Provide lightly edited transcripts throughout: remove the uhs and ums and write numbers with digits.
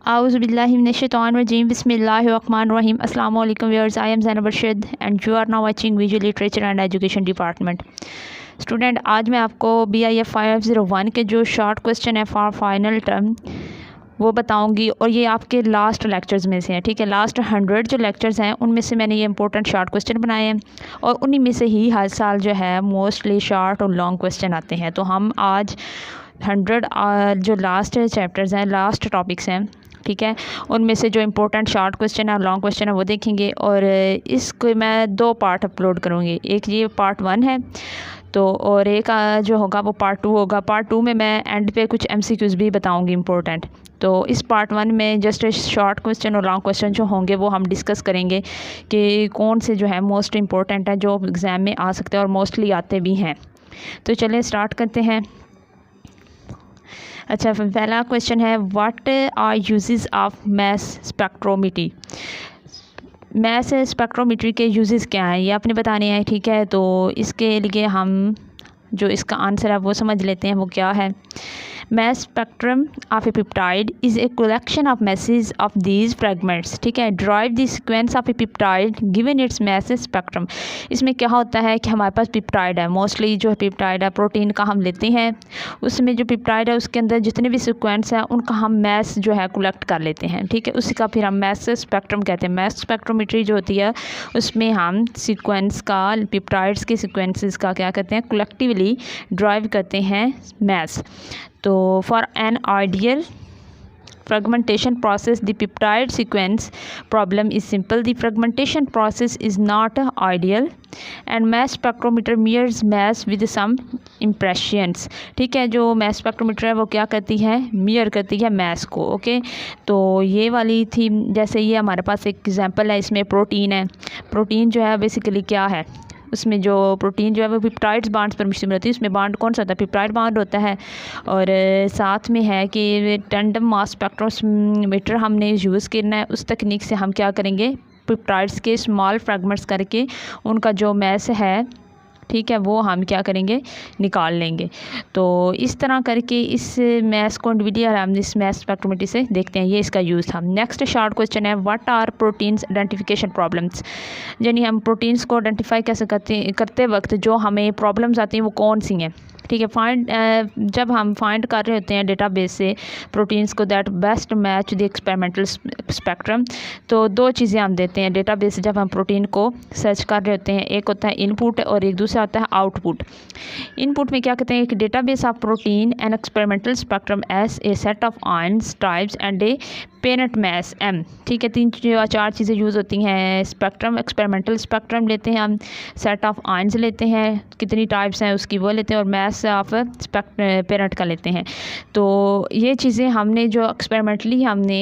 Auzubillahiminash-shaytanir-rajim. Bismillahir-rahmanir-rahim. Assalamu alaikum viewers. I am Zainab Rashid and you are now watching Visual Literature and Education Department. Student, आज मैं आपको BIF 501 के जो short question है for final term वो बताऊंगी और ये आपके लास्ट लेक्चर्स में से हैं। ठीक है, लास्ट 100 जो लेक्चर्स हैं उनमें से मैंने ये इंपॉर्टेंट शॉर्ट क्वेश्चन बनाए हैं और उन्हीं में से ही हर साल जो है मोस्टली शॉर्ट और लॉन्ग क्वेश्चन आते हैं। तो हम आज 100 जो लास्ट चैप्टर्स हैं, लास्ट टॉपिक्स हैं, ठीक है, उनमें से जो इम्पोर्टेंट शॉर्ट क्वेश्चन है, लॉन्ग क्वेश्चन है, वो देखेंगे। और इसको मैं 2 पार्ट अपलोड करूँगी। एक ये पार्ट 1 है तो और एक जो होगा वो पार्ट 2 होगा। पार्ट 2 में मैं एंड पे कुछ MCQs भी बताऊंगी इम्पोर्टेंट। तो इस पार्ट 1 में जस्ट शॉर्ट क्वेश्चन और लॉन्ग क्वेश्चन जो होंगे वो हम डिस्कस करेंगे कि कौन से जो है मोस्ट इम्पोर्टेंट है जो एग्ज़ाम में आ सकते हैं और मोस्टली आते भी हैं। तो चलें स्टार्ट करते हैं। अच्छा, पहला क्वेश्चन है, what are uses of mass spectrometry. Mass spectrometry के यूजेस क्या हैं ये आपने बताने हैं। ठीक है, तो इसके लिए हम जो इसका आंसर है वो समझ लेते हैं वो क्या है। Mass spectrum of A peptide is a collection of message of these fragments. ठीक है, drive the sequence of A peptide given its mass spectrum. इसमें क्या होता है कि हमारे पास पेप्टाइड है, मोस्टली जो पेप्टाइड है प्रोटीन का हम लेते हैं, उसमें जो पेप्टाइड है उसके अंदर जितने भी सीक्वेंस हैं उनका हम मैस जो है कलेक्ट कर लेते हैं। ठीक है, उसी का फिर हम मैस स्पेक्ट्रम कहते हैं। मैस स्पेक्ट्रोमेट्री जो होती है उसमें हम सीक्वेंस का, पेप्टाइड्स के सीक्वेंसेस का क्या कहते हैं, कलेक्टिवली ड्राइव करते हैं मैस। तो for an ideal fragmentation process the peptide sequence problem is simple. The fragmentation process is not ideal and mass spectrometer measures mass with some impressions. ठीक है, जो mass spectrometer है वो क्या करती है, measure करती है mass को। ओके, तो ये वाली थी, जैसे ये हमारे पास एक एग्जांपल है, इसमें प्रोटीन है। प्रोटीन जो है बेसिकली क्या है, उसमें जो प्रोटीन जो है वो पेप्टाइड्स बांड्स पर मिश्रित रहती है। उसमें बांड कौन सा होता है, पेप्टाइड बांड होता है। और साथ में है कि टैंडम मास स्पेक्ट्रोमीटर हमने यूज़ करना है। उस तकनीक से हम क्या करेंगे, पेप्टाइड्स के स्मॉल फ्रैगमेंट्स करके उनका जो मैस है, ठीक है, वो हम क्या करेंगे, निकाल लेंगे। तो इस तरह करके इस मैस को इंडिविजुअल हम इस मैस स्पेक्ट्रोमेट्री से देखते हैं। ये इसका यूज़ था। नेक्स्ट शॉर्ट क्वेश्चन है, what are proteins identification problems. यानी हम प्रोटीन्स को आइडेंटिफाई कैसे करते वक्त जो हमें प्रॉब्लम्स आती हैं वो कौन सी हैं। ठीक है, जब हम फाइंड कर रहे होते हैं डेटाबेस से प्रोटीन्स को that best match the experimental spectrum, तो 2 चीज़ें हम देते हैं डेटाबेस से जब हम प्रोटीन को सर्च कर रहे होते हैं। एक होता है इनपुट और एक दूसरा होता है आउटपुट। इनपुट में क्या कहते हैं कि database of protein and experimental spectrum S a set of ions types and a parent mass M। ठीक है, 3 या 4 चीज़ें यूज़ होती हैं। स्पेक्ट्रम, एक्सपेरिमेंटल स्पेक्ट्रम लेते हैं हम, सेट ऑफ आयंस लेते हैं, कितनी टाइप्स हैं उसकी वो लेते हैं, और मैस ऑफ पेरेंट का लेते हैं। तो ये चीज़ें हमने जो एक्सपेरिमेंटली हमने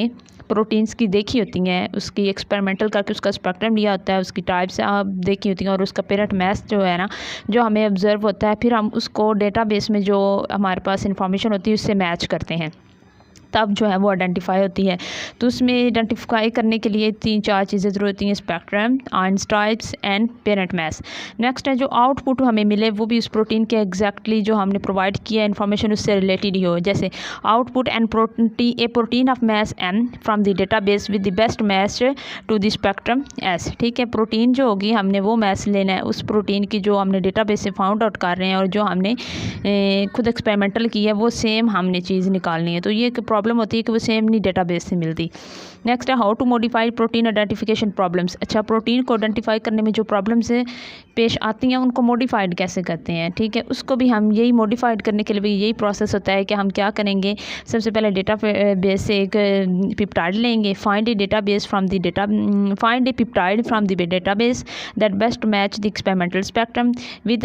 प्रोटीन्स की देखी होती हैं, उसकी एक्सपेरिमेंटल करके उसका स्पेक्ट्रम लिया होता है, उसकी टाइप्स देखी होती हैं और उसका पेरेंट मैस जो है ना, जो हमें ऑब्जर्व होता है, फिर हम उसको डेटाबेस में जो हमारे पास इंफॉर्मेशन होती है उससे मैच करते हैं, तब जो है वो आइडेंटिफाई होती है। तो उसमें आइडेंटिफाई करने के लिए 3-4 चीज़ें ज़रूरत होती हैं, spectrum, ions types and parent mass. Next है जो आउटपुट हमें मिले वो भी उस प्रोटीन के एग्जैक्टली जो हमने प्रोवाइड किया इन्फॉर्मेशन उससे रिलेटेड ही हो। जैसे output and protein of mass M from the database with the best match to the spectrum S। ठीक है, प्रोटीन जो होगी हमने वो मैस लेना है उस प्रोटीन की जो हमने डेटाबेस से फाउंड आउट कर रहे हैं और जो हमने खुद एक्सपेरिमेंटल की है वो सेम हमने चीज़ निकालनी है। तो ये प्रॉब्लम होती है कि वो सेम नहीं डेटाबेस से मिलती। नेक्स्ट है how to modify protein identification problems. अच्छा, प्रोटीन को आइडेंटिफाई करने में जो प्रॉब्लम्स पेश आती हैं उनको मॉडिफाइड कैसे करते हैं। ठीक है, उसको भी हम यही मॉडिफाइड करने के लिए भी यही प्रोसेस होता है कि हम क्या करेंगे, सबसे पहले डेटा बेस से एक पेप्टाइड लेंगे, find a database from the find a peptide from the database that best match the experimental spectrum with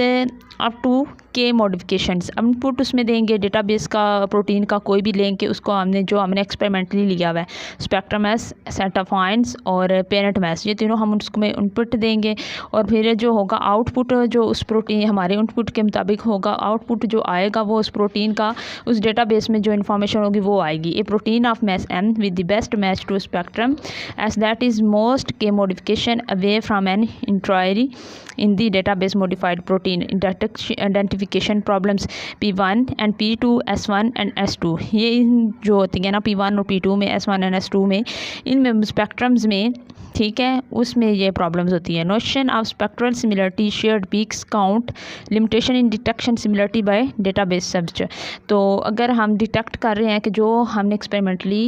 up to K modifications. Input उसमें देंगे डेटाबेस का, प्रोटीन का कोई भी लेंगे, उसको हमने जो हमने एक्सपेरिमेंटली लिया हुआ है spectrum mass, set of points और पेरेंट मैस, ये तीनों हम उसमें इनपुट देंगे और फिर जो होगा आउटपुट जो उस प्रोटीन हमारे इनपुट के मुताबिक होगा, आउटपुट जो आएगा वो उस प्रोटीन का उस डेटाबेस में जो इन्फॉर्मेशन होगी वो आएगी। A protein of mass M with the best match to spectrum as that is most के modification away from an entry in the database modified protein identification problems P1 and P2 S1 and S2। ये जो होती है ना P1 और P2 में, S1 और S2 में, इनमें स्पेक्ट्रम्स में, ठीक है, उसमें ये प्रॉब्लम्स होती है। Notion of spectral similarity, shared peaks count, limitation in detection similarity by database search. तो अगर हम डिटेक्ट कर रहे हैं कि जो हमने एक्सपेरिमेंटली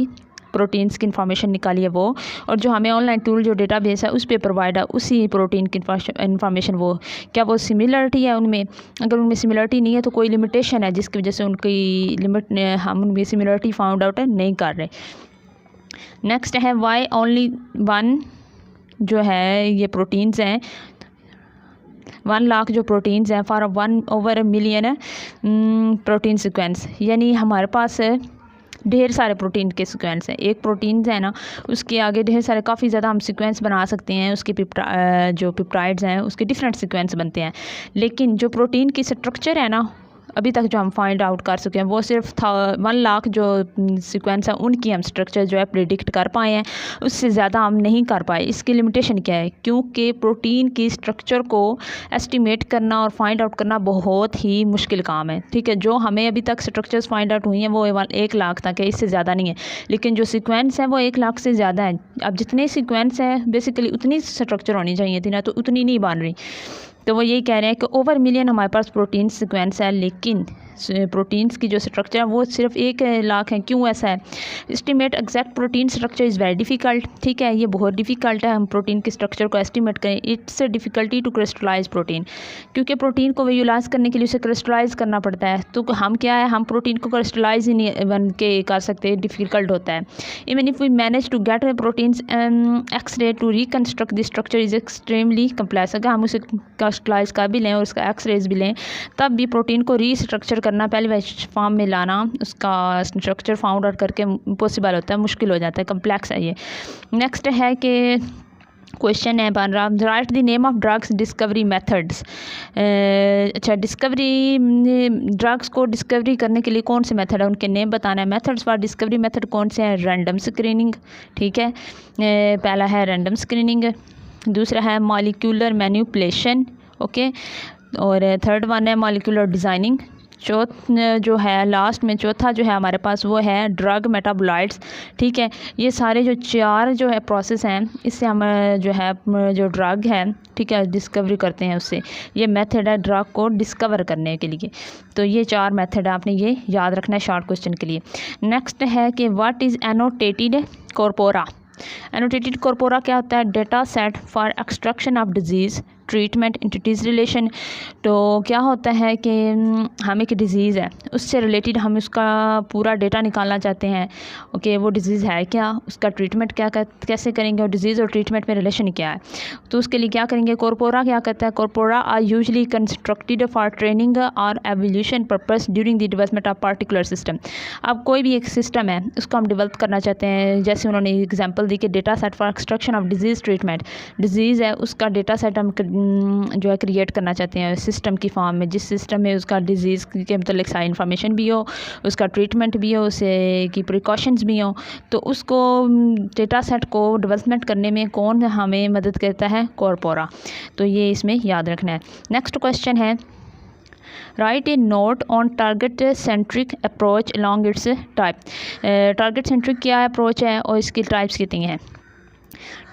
प्रोटीन्स की इन्फॉर्मेशन निकाली है वो, और जो हमें ऑनलाइन टूल जो डेटाबेस है उस पर प्रोवाइड है उसी प्रोटीन की इन्फॉर्मेशन, वो क्या वो सिमिलरिटी है उनमें? अगर उनमें सिमिलरिटी नहीं है तो कोई लिमिटेशन है जिसकी वजह से उनकी लिमिट हम उनमें सिमिलरिटी फाउंड आउट नहीं कर रहे। नेक्स्ट है वाई ओनली वन, जो है ये प्रोटीन्स हैं 1 लाख जो प्रोटीन्स हैं फॉर 1/1 मिलियन प्रोटीन सीक्वेंस, यानी हमारे पास ढेर सारे प्रोटीन के सीक्वेंस हैं। एक प्रोटीन है ना उसके आगे ढेर सारे काफ़ी ज़्यादा हम सीक्वेंस बना सकते हैं, उसके जो पेप्टाइड्स हैं उसके डिफरेंट सीक्वेंस बनते हैं, लेकिन जो प्रोटीन की स्ट्रक्चर है ना अभी तक जो हम फाइंड आउट कर सके हैं वो सिर्फ 1 लाख जो सीक्वेंस है उनकी हम स्ट्रक्चर जो है प्रिडिक्ट कर पाए हैं, उससे ज़्यादा हम नहीं कर पाए। इसकी लिमिटेशन क्या है? क्योंकि प्रोटीन की स्ट्रक्चर को एस्टिमेट करना और फाइंड आउट करना बहुत ही मुश्किल काम है, ठीक है। जो हमें अभी तक स्ट्रक्चर्स फाइंड आउट हुई हैं वो 1 लाख तक है, इससे ज़्यादा नहीं है, लेकिन जो सीक्वेंस है वो 1 लाख से ज़्यादा है। अब जितने सीक्वेंस है बेसिकली उतनी स्ट्रक्चर होनी चाहिए थी ना, तो उतनी नहीं बन रही। तो वो यही कह रहे हैं कि ओवर मिलियन हमारे पास प्रोटीन सीक्वेंस है, लेकिन प्रोटीन्स की जो स्ट्रक्चर है वो सिर्फ 1 लाख है। क्यों ऐसा है? Estimate exact protein structure is very difficult, ठीक है, ये बहुत डिफ़िकल्ट है हम प्रोटीन की स्ट्रक्चर को एस्टिमेट करें। It's difficulty to crystallize protein, क्योंकि प्रोटीन को विजुलाइज करने के लिए उसे क्रिस्टलाइज करना पड़ता है। तो हम क्या है, हम प्रोटीन को क्रिस्टलाइज ही नहीं बन के कर सकते, डिफ़िकल्ट होता है। Even if we manage to get proteins x-ray to reconstruct the structure is extremely complex. अगर हम उसे क्रिस्टलाइज कर भी लें और उसका एक्सरेज भी लें तब भी प्रोटीन को रीस्ट्रक्चर करना, पहले फॉर्म में लाना, उसका स्ट्रक्चर फाउंड आउट करके पॉसिबल होता है, मुश्किल हो जाता है, कम्प्लेक्स है ये। नेक्स्ट है कि क्वेश्चन है बन रहा, right the name of drugs discovery methods. अच्छा, डिस्कवरी ड्रग्स को डिस्कवरी करने के लिए कौन से मेथड है उनके नेम बताना है। मेथड्स फॉर डिस्कवरी मेथड कौन से हैं? रैंडम स्क्रीनिंग, ठीक है, पहला है रैंडम स्क्रीनिंग, दूसरा है मॉलिक्यूलर मैनिपुलेशन, ओके, और थर्ड वन है मॉलिक्यूलर डिज़ाइनिंग। जो है लास्ट में चौथा जो है हमारे पास वो है ड्रग मेटाबोलाइट्स, ठीक है। ये सारे जो 4 जो है प्रोसेस हैं, इससे हम जो है जो ड्रग है, ठीक है, डिस्कवरी करते हैं उससे। ये मेथड है ड्रग को डिस्कवर करने के लिए। तो ये 4 मेथड आपने ये याद रखना है शॉर्ट क्वेश्चन के लिए। नेक्स्ट है कि what is annotated corpora. Annotated corpora क्या होता है? Data set for extraction of disease treatment entities relation. तो क्या होता है कि हम एक डिज़ीज़ है उससे रिलेटेड हम उसका पूरा डेटा निकालना चाहते हैं, ओके, वो डिज़ीज़ है क्या, उसका ट्रीटमेंट क्या कैसे करेंगे, और डिज़ीज़ और ट्रीटमेंट में रिलेशन क्या है, तो उसके लिए क्या करेंगे। कॉर्पोरा क्या करता है? Corpora are usually constructed for training और evolution purpose during the development of particular system. अब कोई भी एक सिस्टम है उसको हम डेवलप करना चाहते हैं, जैसे उन्होंने एग्जाम्पल दी कि data set for extraction of disease treatment, disease है उसका डेटा सेट हम जो है क्रिएट करना चाहते हैं सिस्टम की फॉर्म में, जिस सिस्टम में उसका डिज़ीज़ के मतलब सारी इन्फॉर्मेशन भी हो, उसका ट्रीटमेंट भी हो, उसे की प्रिकॉशंस भी हो। तो उसको डेटा सेट को डेवलपमेंट करने में कौन हमें मदद करता है? कॉर्पोरा। तो ये इसमें याद रखना है। नेक्स्ट क्वेश्चन है, write a note on target centric approach along its type. Target centric क्या अप्रोच है और इसकी टाइप्स कितनी हैं?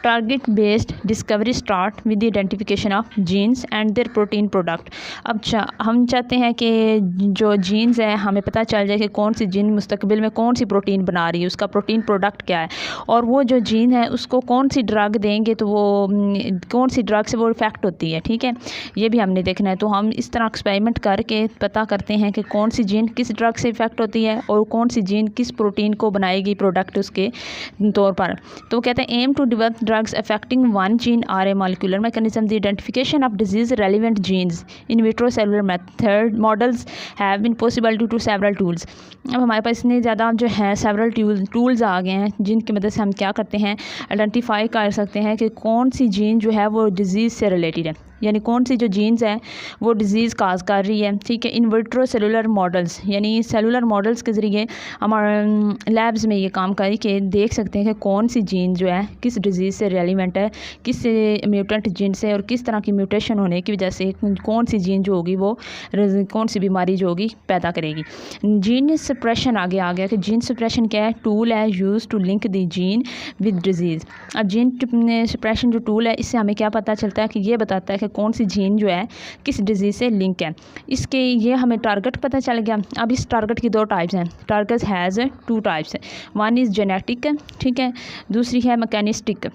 Target based discovery start with the identification of genes and their protein product. अब हम चाहते हैं कि जो जीन्स हैं हमें पता चल जाए कि कौन सी जीन मुस्तकबिल में कौन सी प्रोटीन बना रही है, उसका प्रोटीन प्रोडक्ट क्या है, और वो जो जीन है उसको कौन सी ड्रग देंगे तो वो कौन सी ड्रग से वो इफेक्ट होती है, ठीक है, ये भी हमने देखना है। तो हम इस तरह एक्सपेरिमेंट करके पता करते हैं कि कौन सी जीन किस ड्रग से इफेक्ट होती है और कौन सी जीन किस प्रोटीन को बनाएगी प्रोडक्ट उसके तौर पर। तो कहते हैं aim to develop drugs affecting one gene are a molecular mechanism. The identification of disease-relevant genes in vitro cellular method models have been possible due to several tools. अब हमारे पास इतने ज़्यादा जो है several tools आ गए हैं जिनकी मदद से हम क्या करते हैं, आइडेंटिफाई कर सकते हैं कि कौन सी जीन जो है वो डिज़ीज़ से रिलेटेड है, यानी कौन सी जो जीन्स हैं वो डिज़ीज़ काज कर रही है। ठीक है, इन विट्रो सेलुलर मॉडल्स, यानी सेलुलर मॉडल्स के ज़रिए हमारे लैब्स में ये काम करी कि देख सकते हैं कि कौन सी जीन जो है किस डिज़ीज़ से रेलिवेंट है, किस म्यूटेंट जीन से, और किस तरह की म्यूटेशन होने की वजह से कौन सी जीन जो होगी वो कौन सी बीमारी जो होगी पैदा करेगी। जीन सप्रेशन आगे आ गया कि जीन सप्रेशन क्या है, टूल है use to link the gene with disease. अब जीन सप्रेशन जो टूल है इससे हमें क्या पता चलता है कि ये बताता है कि कौन सी जीन जो है किस डिज़ीज़ से लिंक है। इसके ये हमें टारगेट पता चल गया। अब इस टारगेट की दो टाइप्स हैं, target has two types, one is genetic, ठीक है, दूसरी है मैकेनिस्टिक,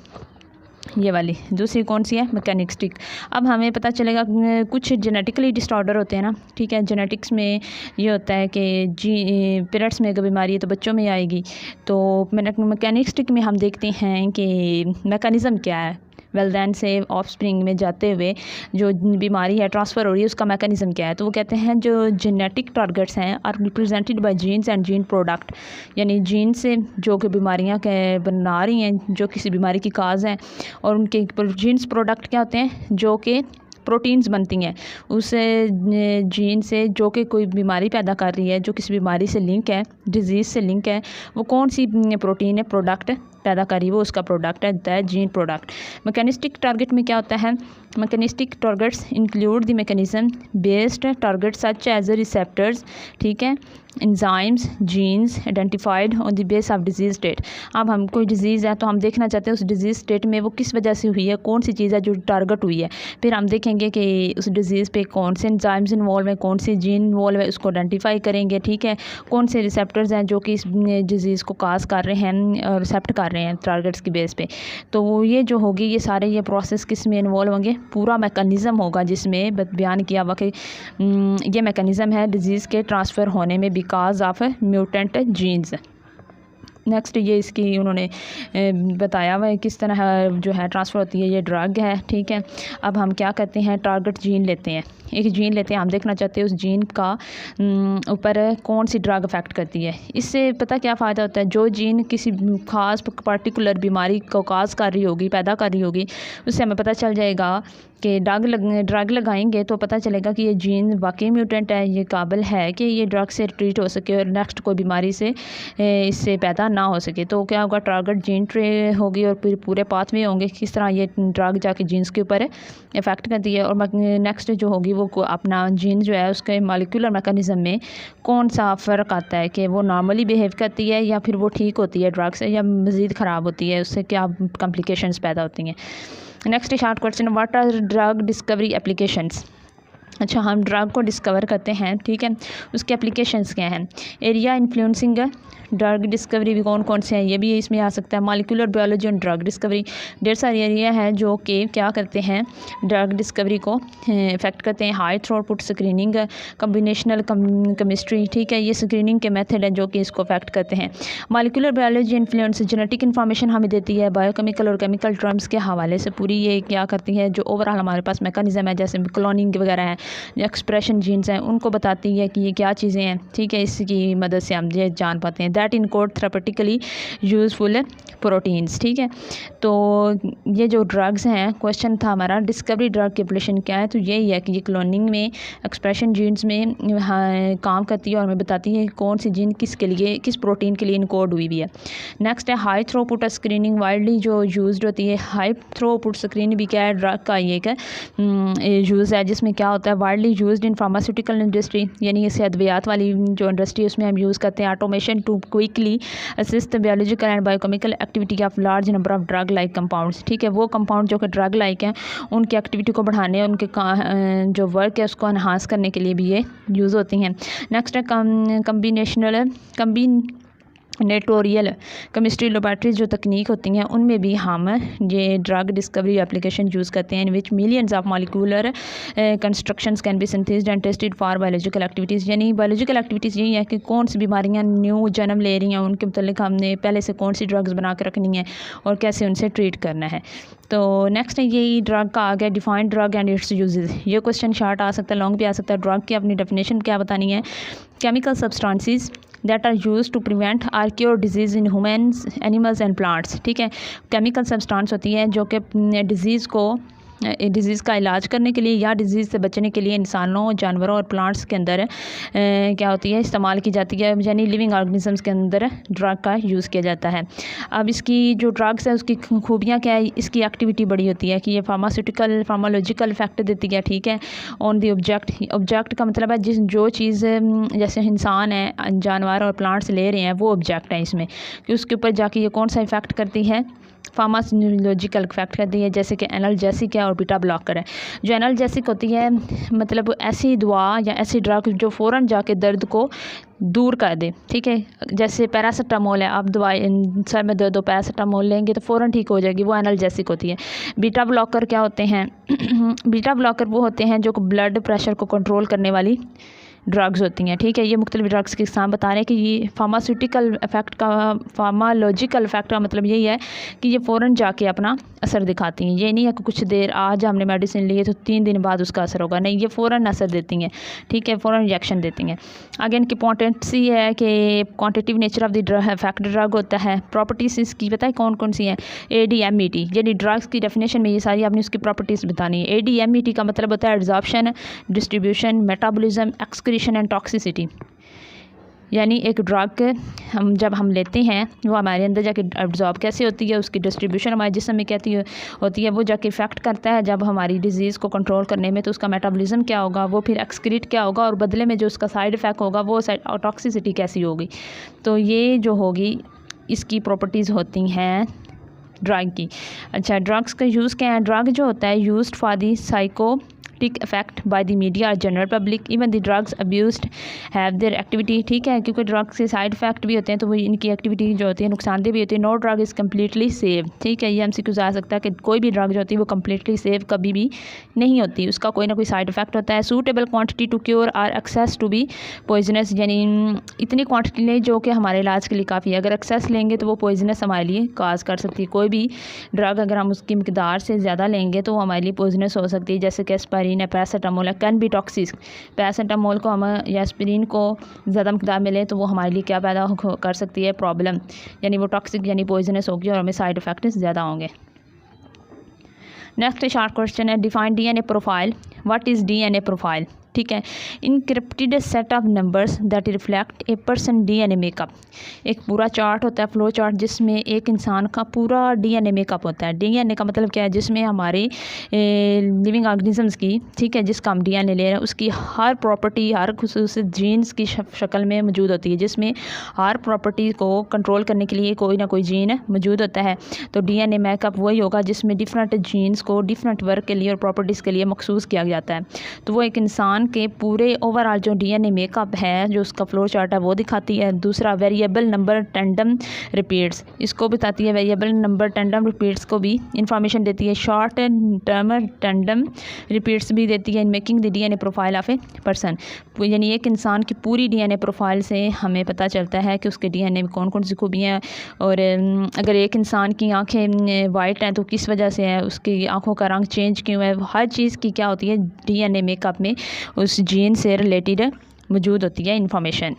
ये वाली दूसरी कौन सी है, मैकेनिस्टिक। अब हमें पता चलेगा कुछ जेनेटिकली डिसऑर्डर होते हैं ना, ठीक है, जेनेटिक्स में ये होता है कि पेरेंट्स में अगर बीमारी है तो बच्चों में आएगी। तो मैकेनिस्टिक में हम देखते हैं कि मैकेनिज़्म क्या है, वेल दैन से ऑफस्प्रिंग में जाते हुए जो बीमारी है ट्रांसफ़र हो रही है उसका मैकेनिज़्म क्या है। तो वो कहते हैं जो जेनेटिक टारगेट्स हैं are represented by genes and gene product, यानी जीन से जो कि बीमारियां बना रही हैं जो किसी बीमारी की काज है, और उनके जीन्स प्रोडक्ट क्या होते हैं जो कि प्रोटीन्स बनती हैं उस जीन से जो कि कोई बीमारी पैदा कर रही है, जो किसी बीमारी से लिंक है, डिज़ीज़ से लिंक है, वो कौन सी प्रोटीन है प्रोडक्ट पैदा करी, वो उसका प्रोडक्ट है the gene product. Mechanistic target में क्या होता है, mechanistic targets include the mechanism based target such as receptors, ठीक है, enzymes, genes identified on the base of disease state. अब हम कोई डिज़ीज़ है तो हम देखना चाहते हैं उस डिज़ीज़ स्टेट में वो किस वजह से हुई है, कौन सी चीज़ है जो टारगेट हुई है। फिर हम देखेंगे कि उस डिज़ीज़ पे कौन से एंजाइम्स इन्वॉल्व है, कौन से जीन इन्वॉल्व है, उसको आइडेंटिफाई करेंगे, ठीक है, कौन से रिसेप्टर्स हैं जो कि इस डिज़ीज़ को काज कर रहे हैं और रिसेप्ट कर रहे हैं टारगेट्स की बेस पे। तो ये जो होगी ये सारे ये प्रोसेस किस में इन्वॉल्व होंगे, पूरा मैकेनिज़्म होगा जिसमें बयान किया हुआ कि ये मैकेनिज़्म है डिज़ीज़ के ट्रांसफ़र होने में because of mutant genes. Next ये इसकी उन्होंने बताया हुआ है किस तरह जो है ट्रांसफ़र होती है, ये ड्रग है, ठीक है। अब हम क्या करते हैं, टारगेट जीन लेते हैं, एक जीन लेते हैं, हम देखना चाहते हैं उस जीन का ऊपर कौन सी ड्रग अफेक्ट करती है। इससे पता क्या फ़ायदा होता है, जो जीन किसी ख़ास पर्टिकुलर बीमारी को काज कर रही होगी, पैदा कर रही होगी, उससे हमें पता चल जाएगा कि ड्रग लगाएंगे तो पता चलेगा कि ये जीन वाकई म्यूटेंट है, ये काबिल है कि ये ड्रग से ट्रीट हो सके और नेक्स्ट कोई बीमारी से इससे पैदा ना हो सके। तो क्या होगा, टारगेट जीन ट्रे होगी और फिर पूरे पाथ में होंगे किस तरह ये ड्रग जाके जीन्स के ऊपर इफेक्ट करती है। और नेक्स्ट जो होगी वो अपना जीन जो है उसके मॉलिक्यूलर मैकेनिज़्म में कौन सा फ़र्क आता है कि वो नॉर्मली बिहेव करती है या फिर वो ठीक होती है ड्रग से या मज़ीद ख़राब होती है, उससे क्या कॉम्प्लिकेशंस पैदा होती हैं। Next short question, what are drug discovery applications. अच्छा, हम ड्रग को डिस्कवर करते हैं, ठीक है, उसके एप्लीकेशंस क्या हैं। एरिया इन्फ्लुएंसिंग ड्रग डिस्कवरी भी कौन कौन से हैं, ये भी इसमें आ सकता है। मॉलिक्यूलर बायोलॉजी और ड्रग डिस्कवरी, ढेर सारी एरिया है जो कि क्या करते हैं, ड्रग डिस्कवरी को इफेक्ट करते हैं। High throughput screening, combinational chemistry, ठीक है, ये स्क्रीनिंग के मेथड है जो कि इसको अफेक्ट करते हैं। Molecular biology influence genetic information हमें देती है, बायोकेमिकल और केमिकल टर्म्स के हवाले से पूरी ये क्या करती है, जो ओवरऑल हमारे पास मैकेनिज्म है जैसे क्लोनिंग वगैरह है, एक्सप्रेशन जीन्स हैं, उनको बताती है कि ये क्या चीज़ें हैं, ठीक है, इसकी मदद से हम ये जान पाते हैं। That encode therapeutically useful proteins, ठीक है। तो ये जो ड्रग्स हैं, क्वेश्चन था हमारा डिस्कवरी ड्रग की एप्लीकेशन क्या है, तो यही है कि ये क्लोनिंग में एक्सप्रेशन जीन्स में काम करती है और हमें बताती है कौन सी जीन किसके लिए, किस प्रोटीन के लिए इनकोड हुई भी है। नेक्स्ट है हाई थ्रूपुट स्क्रीनिंग, वाइडली जो यूज होती है। हाई थ्रूपुट स्क्रीनिंग भी क्या है, ड्रग का ये एक यूज़ है जिसमें क्या होता है, widely used in pharmaceutical industry, यानी इसे अद्वियात वाली जो इंडस्ट्री है उसमें हम यूज़ करते हैं। Automation to quickly assist biological and biochemical activity of large number of drug like compounds, ठीक है, वो कंपाउंड जो कि ड्रग लाइक हैं उनकी एक्टिविटी को बढ़ाने, उनके जो वर्क है उसको एनहांस करने के लिए भी ये यूज़ होती हैं। नेक्स्ट है नेटोरियल केमिस्ट्री लेबॉर्ट्रीज जो तकनीक होती हैं उनमें भी हम ये ड्रग डिस्कवरी एप्लीकेशन यूज़ करते हैं, in which millions of molecular constructions can be synthesised and tested for biological activities. यानी बायोलॉजिकल एक्टिविटीज़ यही है कि कौन सी बीमारियां न्यू जन्म ले रही हैं, उनके मतलब हमने पहले से कौन सी ड्रग्स बना कर रखनी है और कैसे उनसे ट्रीट करना है। तो नेक्स्ट यही ड्रग का आ गया defined drug and its uses. ये क्वेश्चन शॉर्ट आ सकता है, लॉन्ग भी आ सकता है। ड्रग की अपनी डेफिनेशन क्या बतानी है? Chemical substances that are used to prevent or cure disease in humans, animals and plants। ठीक है, केमिकल सब्सटेंस होती है जो कि डिज़ीज़ का इलाज करने के लिए या डिज़ीज़ से बचने के लिए इंसानों, जानवरों और प्लांट्स के अंदर क्या होती है, इस्तेमाल की जाती है, यानी लिविंग ऑर्गेनिजम्स के अंदर ड्रग का यूज़ किया जाता है। अब इसकी जो ड्रग्स है उसकी खूबियाँ क्या है? इसकी एक्टिविटी बड़ी होती है कि ये फार्मालॉजिकल इफेक्ट देती है। ठीक है, ऑन दी ऑब्जेक्ट का मतलब है जो चीज़ जैसे इंसान है, जानवर और प्लांट्स ले रहे हैं वो ऑब्जेक्ट है इसमें, कि उसके ऊपर जाके ये कौन सा इफेक्ट करती है? फार्माकोलॉजिकल इफेक्ट करती है, जैसे कि एनाल्जेसिक है और बीटा ब्लॉकर है। जो एनाल्जेसिक होती है मतलब ऐसी दवा या ऐसी ड्रग जो फ़ौरन जाके दर्द को दूर कर दे। ठीक है, जैसे पैरासीटामोल है, आप दवाई सर में दर्द हो पैरासीटामोल लेंगे तो फ़ौरन ठीक हो जाएगी, वो एनाल्जेसिक होती है। बीटा ब्लॉकर क्या होते हैं? बीटा ब्लॉकर वो होते हैं जो ब्लड प्रेशर को कंट्रोल करने वाली ड्रग्स होती हैं। ठीक है, ये मुख्तलिफ ड्रग्स के साथ बता रहे हैं कि ये फार्मास्यूटिकल इफेक्ट का फार्मालॉजिकल इफेक्ट का मतलब यही है कि ये फ़ौरन जाके अपना असर दिखाती हैं। ये नहीं है कि कुछ देर आज हमने मेडिसिन ली है तो 3 दिन बाद उसका असर होगा, नहीं, ये फ़ौरन असर देती हैं। ठीक है, फ़ौरन रिएक्शन देती हैं। आगे इनकी पोटेंसी है कि quantitative nature of the drug effect drug होता है। प्रॉपर्टीज़ इसकी पता है कौन कौन सी हैं? ADMET, यानी ड्रग्स की डेफिनेशन में ये सारी आपने उसकी प्रॉपर्टीज़ बतानी है। ADMET का मतलब होता है absorption, distribution, metabolism, excretion and toxicity. यानी एक ड्रग जब हम लेते हैं वो हमारे अंदर जाके एब्जॉर्ब कैसे होती है, उसकी डिस्ट्रीब्यूशन हमारे जिस्म में कहती होती है, वो जाके इफेक्ट करता है जब हमारी डिजीज़ को कंट्रोल करने में, तो उसका मेटाबॉलिज्म क्या होगा, वो फिर एक्सक्रीट क्या होगा और बदले में जो उसका साइड इफ़ेक्ट होगा वो टॉक्सिसिटी कैसी होगी। तो ये जो होगी इसकी प्रॉपर्टीज़ होती हैं ड्रग की। अच्छा, ड्रग्स का यूज़ क्या है? ड्रग जो होता है used for the psychotic effect by the media और general public, even the drugs abused have their activity. ठीक है, क्योंकि ड्रग्स के साइड इफेक्ट भी होते हैं तो वो इनकी एक्टिविटी जो होती है नुकसानदेह भी होती है। No drug is completely safe. ठीक है, ये MCQ आ सकता है कि कोई भी ड्रग जो होती है वो कम्प्लीटली सेफ कभी भी नहीं होती, उसका कोई ना कोई साइड इफेक्ट होता है। Suitable quantity to cure or excess to be poisonous, यानी इतनी क्वान्टिटी लें जो कि हमारे इलाज के लिए काफ़ी है, अगर एक्सेस लेंगे तो वो पॉइजनस हमारे लिए काज कर सकती है। कोई भी ड्रग अगर हम उसकी मिकदार से ज़्यादा लेंगे तो वो हमारे लिए पॉइजनस हो सकती है, जैसे कि एस्पाइरिन है, पैरासीटामोल है, कैन बी टॉक्सिक। पैरासीटामोल को हम या एस्पिरिन को ज़्यादा मिकदार में लें तो वो हमारे लिए क्या पैदा कर सकती है? प्रॉब्लम, यानी वो टॉक्सिक यानी पॉइजनस होगी और हमें साइड इफेक्ट ज़्यादा होंगे। नेक्स्ट शॉर्ट क्वेश्चन है define DNA profile. What is DNA profile? ठीक है, encrypted set of numbers that reflect a person DNA makeup. एक पूरा चार्ट होता है, फ्लो चार्ट, जिसमें एक इंसान का पूरा DNA मेकअप होता है। DNA का मतलब क्या है? जिसमें हमारे लिविंग ऑर्गेनिजम्स की, ठीक है, जिसका हम DNA ले रहे हैं उसकी हर प्रॉपर्टी, हर खुसूसियत जीन्स की शक्ल में मौजूद होती है, जिसमें हर प्रॉपर्टी को कंट्रोल करने के लिए कोई ना कोई जीन मौजूद होता है। तो DNA मेकअप वही होगा जिसमें डिफरेंट जीन्स को डिफरेंट वर्क के लिए और प्रॉपर्टीज़ के लिए मखसूस किया जाता है। तो वो एक इंसान के पूरे ओवरऑल जो DNA मेकअप है, जो उसका फ्लो चार्ट है, वो दिखाती है। दूसरा वेरिएबल नंबर टेंडम रिपीट्स, इसको बताती है। वेरिएबल नंबर टेंडम रिपीट्स को भी इंफॉर्मेशन देती है। शॉर्ट टर्म टेंडम रिपीट्स भी देती है in making the DNA profile of a person. यानी एक इंसान की पूरी DNA प्रोफाइल से हमें पता चलता है कि उसके DNA में कौन कौन सी खूबियाँ हैं। और अगर एक इंसान की आँखें वाइट हैं तो किस वजह से है, उसकी आँखों का रंग चेंज क्यों है, हर चीज़ की क्या होती है DNA मेकअप में उस जीन से रिलेटेड मौजूद होती है इंफॉर्मेशन।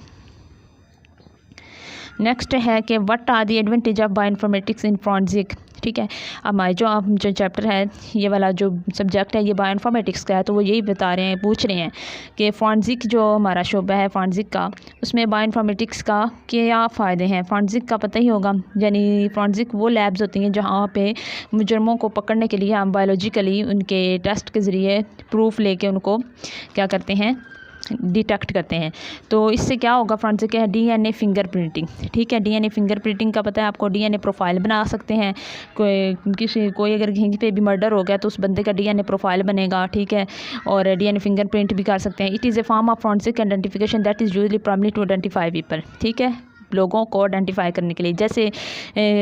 नेक्स्ट है कि what are the advantage of bioinformatics in forensic. ठीक है, हमारे जो चैप्टर है, ये वाला जो सब्जेक्ट है ये बायोइन्फॉर्मेटिक्स का है, तो वो यही बता रहे हैं, पूछ रहे हैं कि फॉरेंसिक जो हमारा शोबा है फॉरेंसिक का, उसमें बायोइन्फॉर्मेटिक्स का क्या फ़ायदे हैं। फॉरेंसिक का पता ही होगा, यानी फॉरेंसिक वो लैब्स होती हैं जहाँ पे मुजरमों को पकड़ने के लिए हम बायोलॉजिकली उनके टेस्ट के ज़रिए प्रूफ लेके उनको क्या करते हैं, डिटेक्ट करते हैं। तो इससे क्या होगा? फॉरेंसिक है DNA फिंगरप्रिंटिंग। ठीक है, DNA फिंगरप्रिंटिंग का पता है आपको, DNA प्रोफाइल बना सकते हैं। कोई अगर कहीं पे भी मर्डर हो गया तो उस बंदे का DNA प्रोफाइल बनेगा। ठीक है, और DNA फिंगरप्रिंट भी कर सकते हैं। It is a form of forensic identification that is usually primary to identify people. ठीक है, लोगों को आइडेंटिफाई करने के लिए। जैसे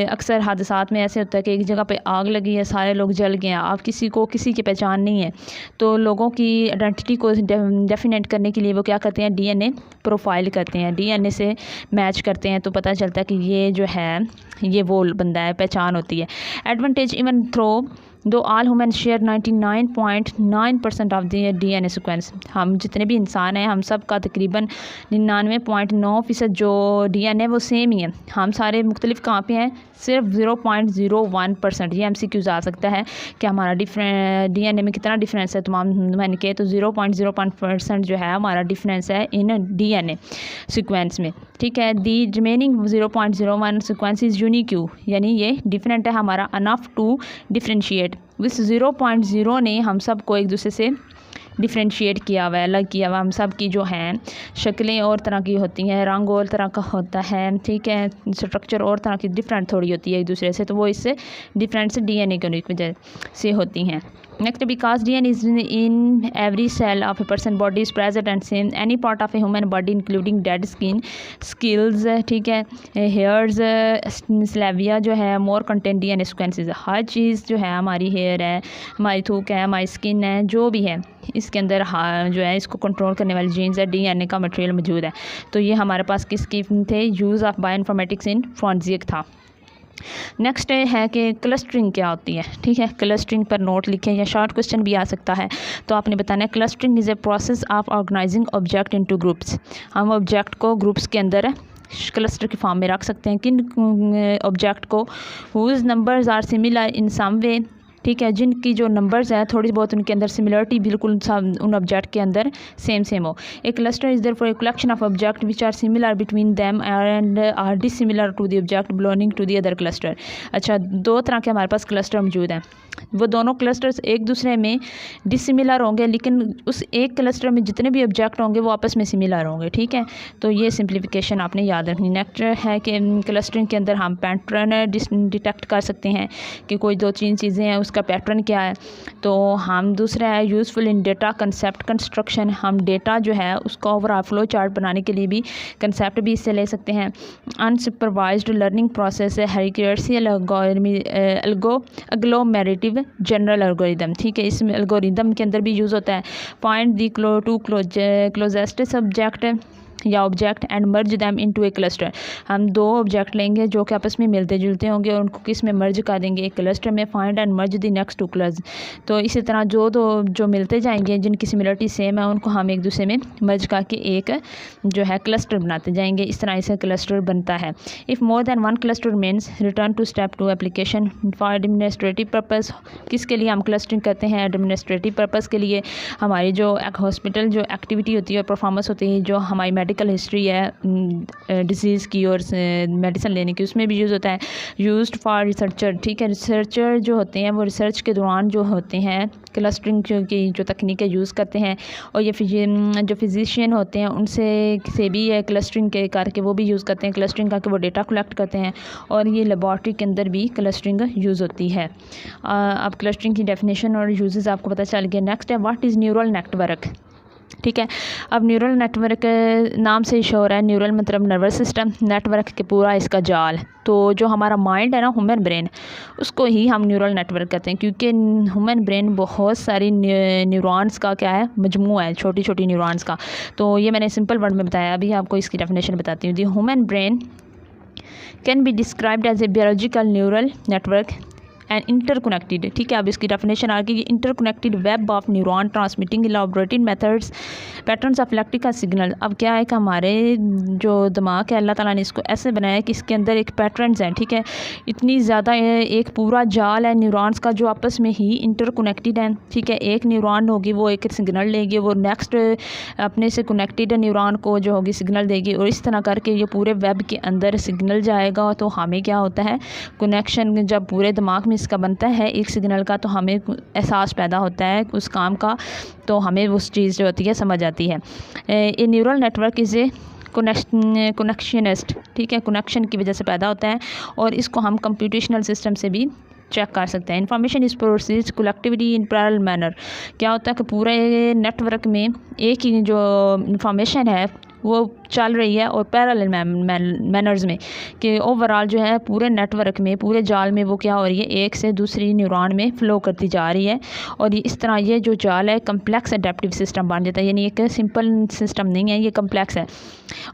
अक्सर हादसात में ऐसे होता है कि एक जगह पे आग लगी है, सारे लोग जल गए हैं, आप किसी की पहचान नहीं है, तो लोगों की आइडेंटिटी को डेफिनेट करने के लिए वो क्या करते हैं, डीएनए प्रोफाइल करते हैं, डीएनए से मैच करते हैं, तो पता चलता है कि ये जो है ये वो बंदा है, पहचान होती है। एडवांटेज इवन थ्रो दो all human share 99.9% of the DNA sequence. हम जितने भी इंसान हैं हम सब का तकरीबन 99.9% जो डीएनए वो सेम ही है। हम सारे मुख्तलिफ कहाँ पे हैं, सिर्फ 0.01%। ये MCQs आ सकता है कि हमारा डीएनए में कितना डिफरेंस है तमाम ह्यूमन के, तो 0.01% जो है हमारा डिफरेंस है इन डीएनए सीक्वेंस में। ठीक है, दी रिमेनिंग 0.01 सीक्वेंस इज़ यूनिक्यू, यानी ये डिफरेंट है हमारा अनफ टू डिफ्रेंशिएट। इस 0.0 ने हम सब को एक दूसरे से डिफ्रेंशिएट किया हुआ है, अलग किया हुआ। हम सब की जो हैं शक्लें और तरह की होती हैं, रंग और तरह का होता है, ठीक है, स्ट्रक्चर और तरह की डिफरेंट थोड़ी होती है एक दूसरे से, तो वो इससे डिफरेंट से डीएनए की वजह से होती हैं। Next, because DNA is in every cell of a person body is present and same any part of a human body including dead skin, skills, ठीक है, हेयर्स, स्लेविया जो है मोर कंटेंट डीएनए सीक्वेंसेस। हर चीज़ जो है, हमारी hair है, हमारी थूक है, हमारी स्किन है, जो भी है इसके अंदर जो है इसको कंट्रोल करने वाली जीन्स है, डीएनए का मटेरियल मौजूद है। तो ये हमारे पास किसकी थे, use of bioinformatics in forensic था। नेक्स्ट है कि क्लस्टरिंग क्या होती है। ठीक है, क्लस्टरिंग पर नोट लिखें या शॉर्ट क्वेश्चन भी आ सकता है, तो आपने बताना है clustering is a process of organizing object into groups. हम ऑब्जेक्ट को ग्रुप्स के अंदर क्लस्टर की फॉर्म में रख सकते हैं। किन ऑब्जेक्ट को, whose numbers are similar in some way, ठीक है, जिनकी जो नंबर्स हैं थोड़ी बहुत उनके अंदर सिमिलरिटी बिल्कुल उन ऑब्जेक्ट के अंदर सेम हो। A cluster is therefore a collection of object which are similar between them and are dissimilar to the object belonging to the other cluster. अच्छा, दो तरह के हमारे पास क्लस्टर मौजूद हैं, वो दोनों क्लस्टर्स एक दूसरे में डिसिमिलर होंगे, लेकिन उस एक क्लस्टर में जितने भी ऑब्जेक्ट होंगे वो आपस में सिमिलर होंगे। ठीक है, तो ये सिंप्लीफिकेशन आपने याद रखनी। नेक्स्ट है कि क्लस्टरिंग के अंदर हम पैटर्न डिटेक्ट कर सकते हैं कि कोई दो तीन चीज़ें हैं, उसका पैटर्न क्या है। तो हम दूसरा है यूज़फुल इन डेटा कंसेप्ट कंस्ट्रक्शन। हम डेटा जो है उसका ओवरऑल फ्लो चार्ट बनाने के लिए भी कंसेप्ट भी इससे ले सकते हैं। अनसुपरवाइज्ड लर्निंग प्रोसेस है, हेरिकेसियल एग्लोमेरेटिव जनरल एल्गोरिदम। ठीक है, इसमें एल्गोरिदम के अंदर भी यूज़ होता है। फाइंड दी क्लोजेस्ट सब्जेक्ट या object and merge them into A cluster. हम दो ऑब्जेक्ट लेंगे जो कि आपस में मिलते जुलते होंगे और उनको किस में मर्ज कर देंगे, एक क्लस्टर में। Find and merge the next two cluster. तो इसी तरह जो मिलते जाएंगे, जिनकी सिमिलरिटी सेम है, उनको हम एक दूसरे में मर्ज करके एक जो है क्लस्टर बनाते जाएंगे। इस तरह से क्लस्टर बनता है। If more than one cluster means return to step two application for administrative purpose. किसके लिए हम क्लस्टरिंग करते हैं, एडमिनिस्ट्रेटिव पर्पज़ के लिए। हमारी जो हॉस्पिटल जो एक्टिविटी होती है और परफॉर्मेंस होती है, जो हमारी मेडिकल हिस्ट्री है डिजीज़ की और मेडिसिन लेने की, उसमें भी यूज़ होता है। Used for researcher. ठीक है, रिसर्चर जो होते हैं वो रिसर्च के दौरान जो होते हैं क्लस्टरिंग की जो तकनीकें यूज़ करते हैं, और ये जो फिजिशियन होते हैं उनसे भी ये क्लस्टरिंग के करके वो भी यूज़ करते हैं। क्लस्टरिंग करके वो डेटा कलेक्ट करते हैं, और ये लेबॉर्ट्री के अंदर भी क्लस्टरिंग यूज़ होती है। अब क्लस्टरिंग की डेफिनेशन और यूजेस आपको पता चल गया। नेक्स्ट है व्हाट इज़ न्यूरल नेटवर्क। ठीक है, अब न्यूरल नेटवर्क नाम से ही शोर है। न्यूरल मतलब नर्वस सिस्टम, नेटवर्क के पूरा इसका जाल। तो जो हमारा माइंड है ना, ह्यूमन ब्रेन, उसको ही हम न्यूरल नेटवर्क कहते हैं, क्योंकि ह्यूमन ब्रेन बहुत सारी न्यूरॉन्स का क्या है, मजमू है, छोटी छोटी न्यूरॉन्स का। तो ये मैंने सिंपल वर्ड में बताया, अभी आपको इसकी डेफिनेशन बताती हूँ। The human brain can be described as a biological neural network and interconnected. ठीक है, अब इसकी डेफिनेशन आ गई, interconnected web of neuron transmitting elaborated methods patterns of electrical signal. अब क्या है कि हमारे जो दिमाग है, अल्लाह ताला ने इसको ऐसे बनाया है कि इसके अंदर एक पैटर्न्स हैं। ठीक है, इतनी ज़्यादा एक पूरा जाल है न्यूरॉन्स का जो आपस में ही इंटरकनेक्टेड है। ठीक है, एक न्यूरॉन होगी वो एक सिग्नल लेगी, वो नेक्स्ट अपने से कनेक्टेड न्यूरॉन को जो होगी सिग्नल देगी, और इस तरह करके ये पूरे वेब के अंदर सिग्नल जाएगा। तो हमें क्या होता है, कनेक्शन जब पूरे दिमाग में इसका बनता है एक सिग्नल का, तो हमें एहसास पैदा होता है उस काम का, तो हमें उस चीज़ जो होती है समझ आती है। ए न्यूरल नेटवर्क इज़ ए कनेक्शनिस्ट। ठीक है, कनेक्शन की वजह से पैदा होता है, और इसको हम कंप्यूटेशनल सिस्टम से भी चेक कर सकते हैं। Information is processed collectively in parallel manner. क्या होता है कि पूरे नेटवर्क में एक ही जो इन्फॉर्मेशन है वो चल रही है और पैरेलल मैनर्स में, कि ओवरऑल जो है पूरे नेटवर्क में, पूरे जाल में वो क्या हो रही है, एक से दूसरी न्यूरॉन में फ़्लो करती जा रही है। और इस तरह ये जो जाल है कम्प्लेक्स अडेप्टिव सिस्टम बन जाता है, यानी एक सिंपल सिस्टम नहीं है, ये कम्प्लेक्स है।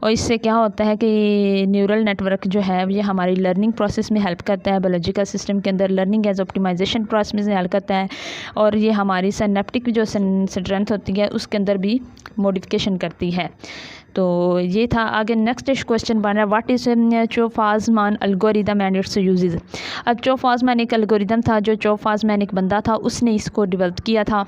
और इससे क्या होता है कि न्यूरल नेटवर्क जो है ये हमारी लर्निंग प्रोसेस में हेल्प करता है, बायोलॉजिकल सिस्टम के अंदर लर्निंग एज ऑप्टिमाइजेशन प्रोसेस में हेल्प करता है, और ये हमारी सिनेप्टिक जो स्ट्रेंथ होती है उसके अंदर भी मॉडिफिकेशन करती है। तो ये था। आगे नेक्स्ट क्वेश्चन बन रहा है, what is Chou Fasman algorithm and its uses. अब चो-फाज़मान एक एल्गोरिदम था, जो चो-फाज़मान एक बंदा था, उसने इसको डेवलप किया था,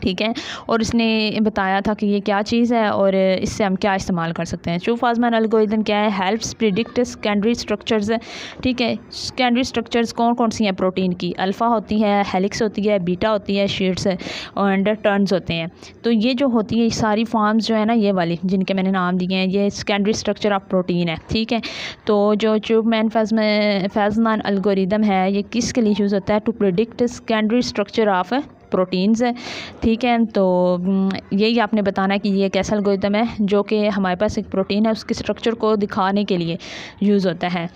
ठीक है, और इसने बताया था कि ये क्या चीज़ है और इससे हम क्या इस्तेमाल कर सकते हैं। चो-फाज़मान एल्गोरिदम क्या है, हेल्प्स प्रिडिक्ट सेकेंडरी स्ट्रक्चर्स, ठीक है। सेकेंडरी स्ट्रक्चर्स कौन कौन सी हैं प्रोटीन की, अल्फ़ा होती है, हेलिक्स होती है, बीटा होती है, शीट्स एंड टर्न्स होते हैं। तो ये जो होती है सारी फॉर्म्स जो है ना, ये वाली जिनके मैंने नाम दिए हैं, ये सेकेंडरी स्ट्रक्चर ऑफ प्रोटीन है, ठीक है। तो जो चो-फाज़मान एल्गोरिदम है ये किसके लिए यूज़ होता है, to predict secondary structure of proteins है, ठीक है। तो यही आपने बताना है कि ये एक ऐसा एल्गोरिदम है जो कि हमारे पास एक प्रोटीन है उसके स्ट्रक्चर को दिखाने के लिए यूज़ होता है।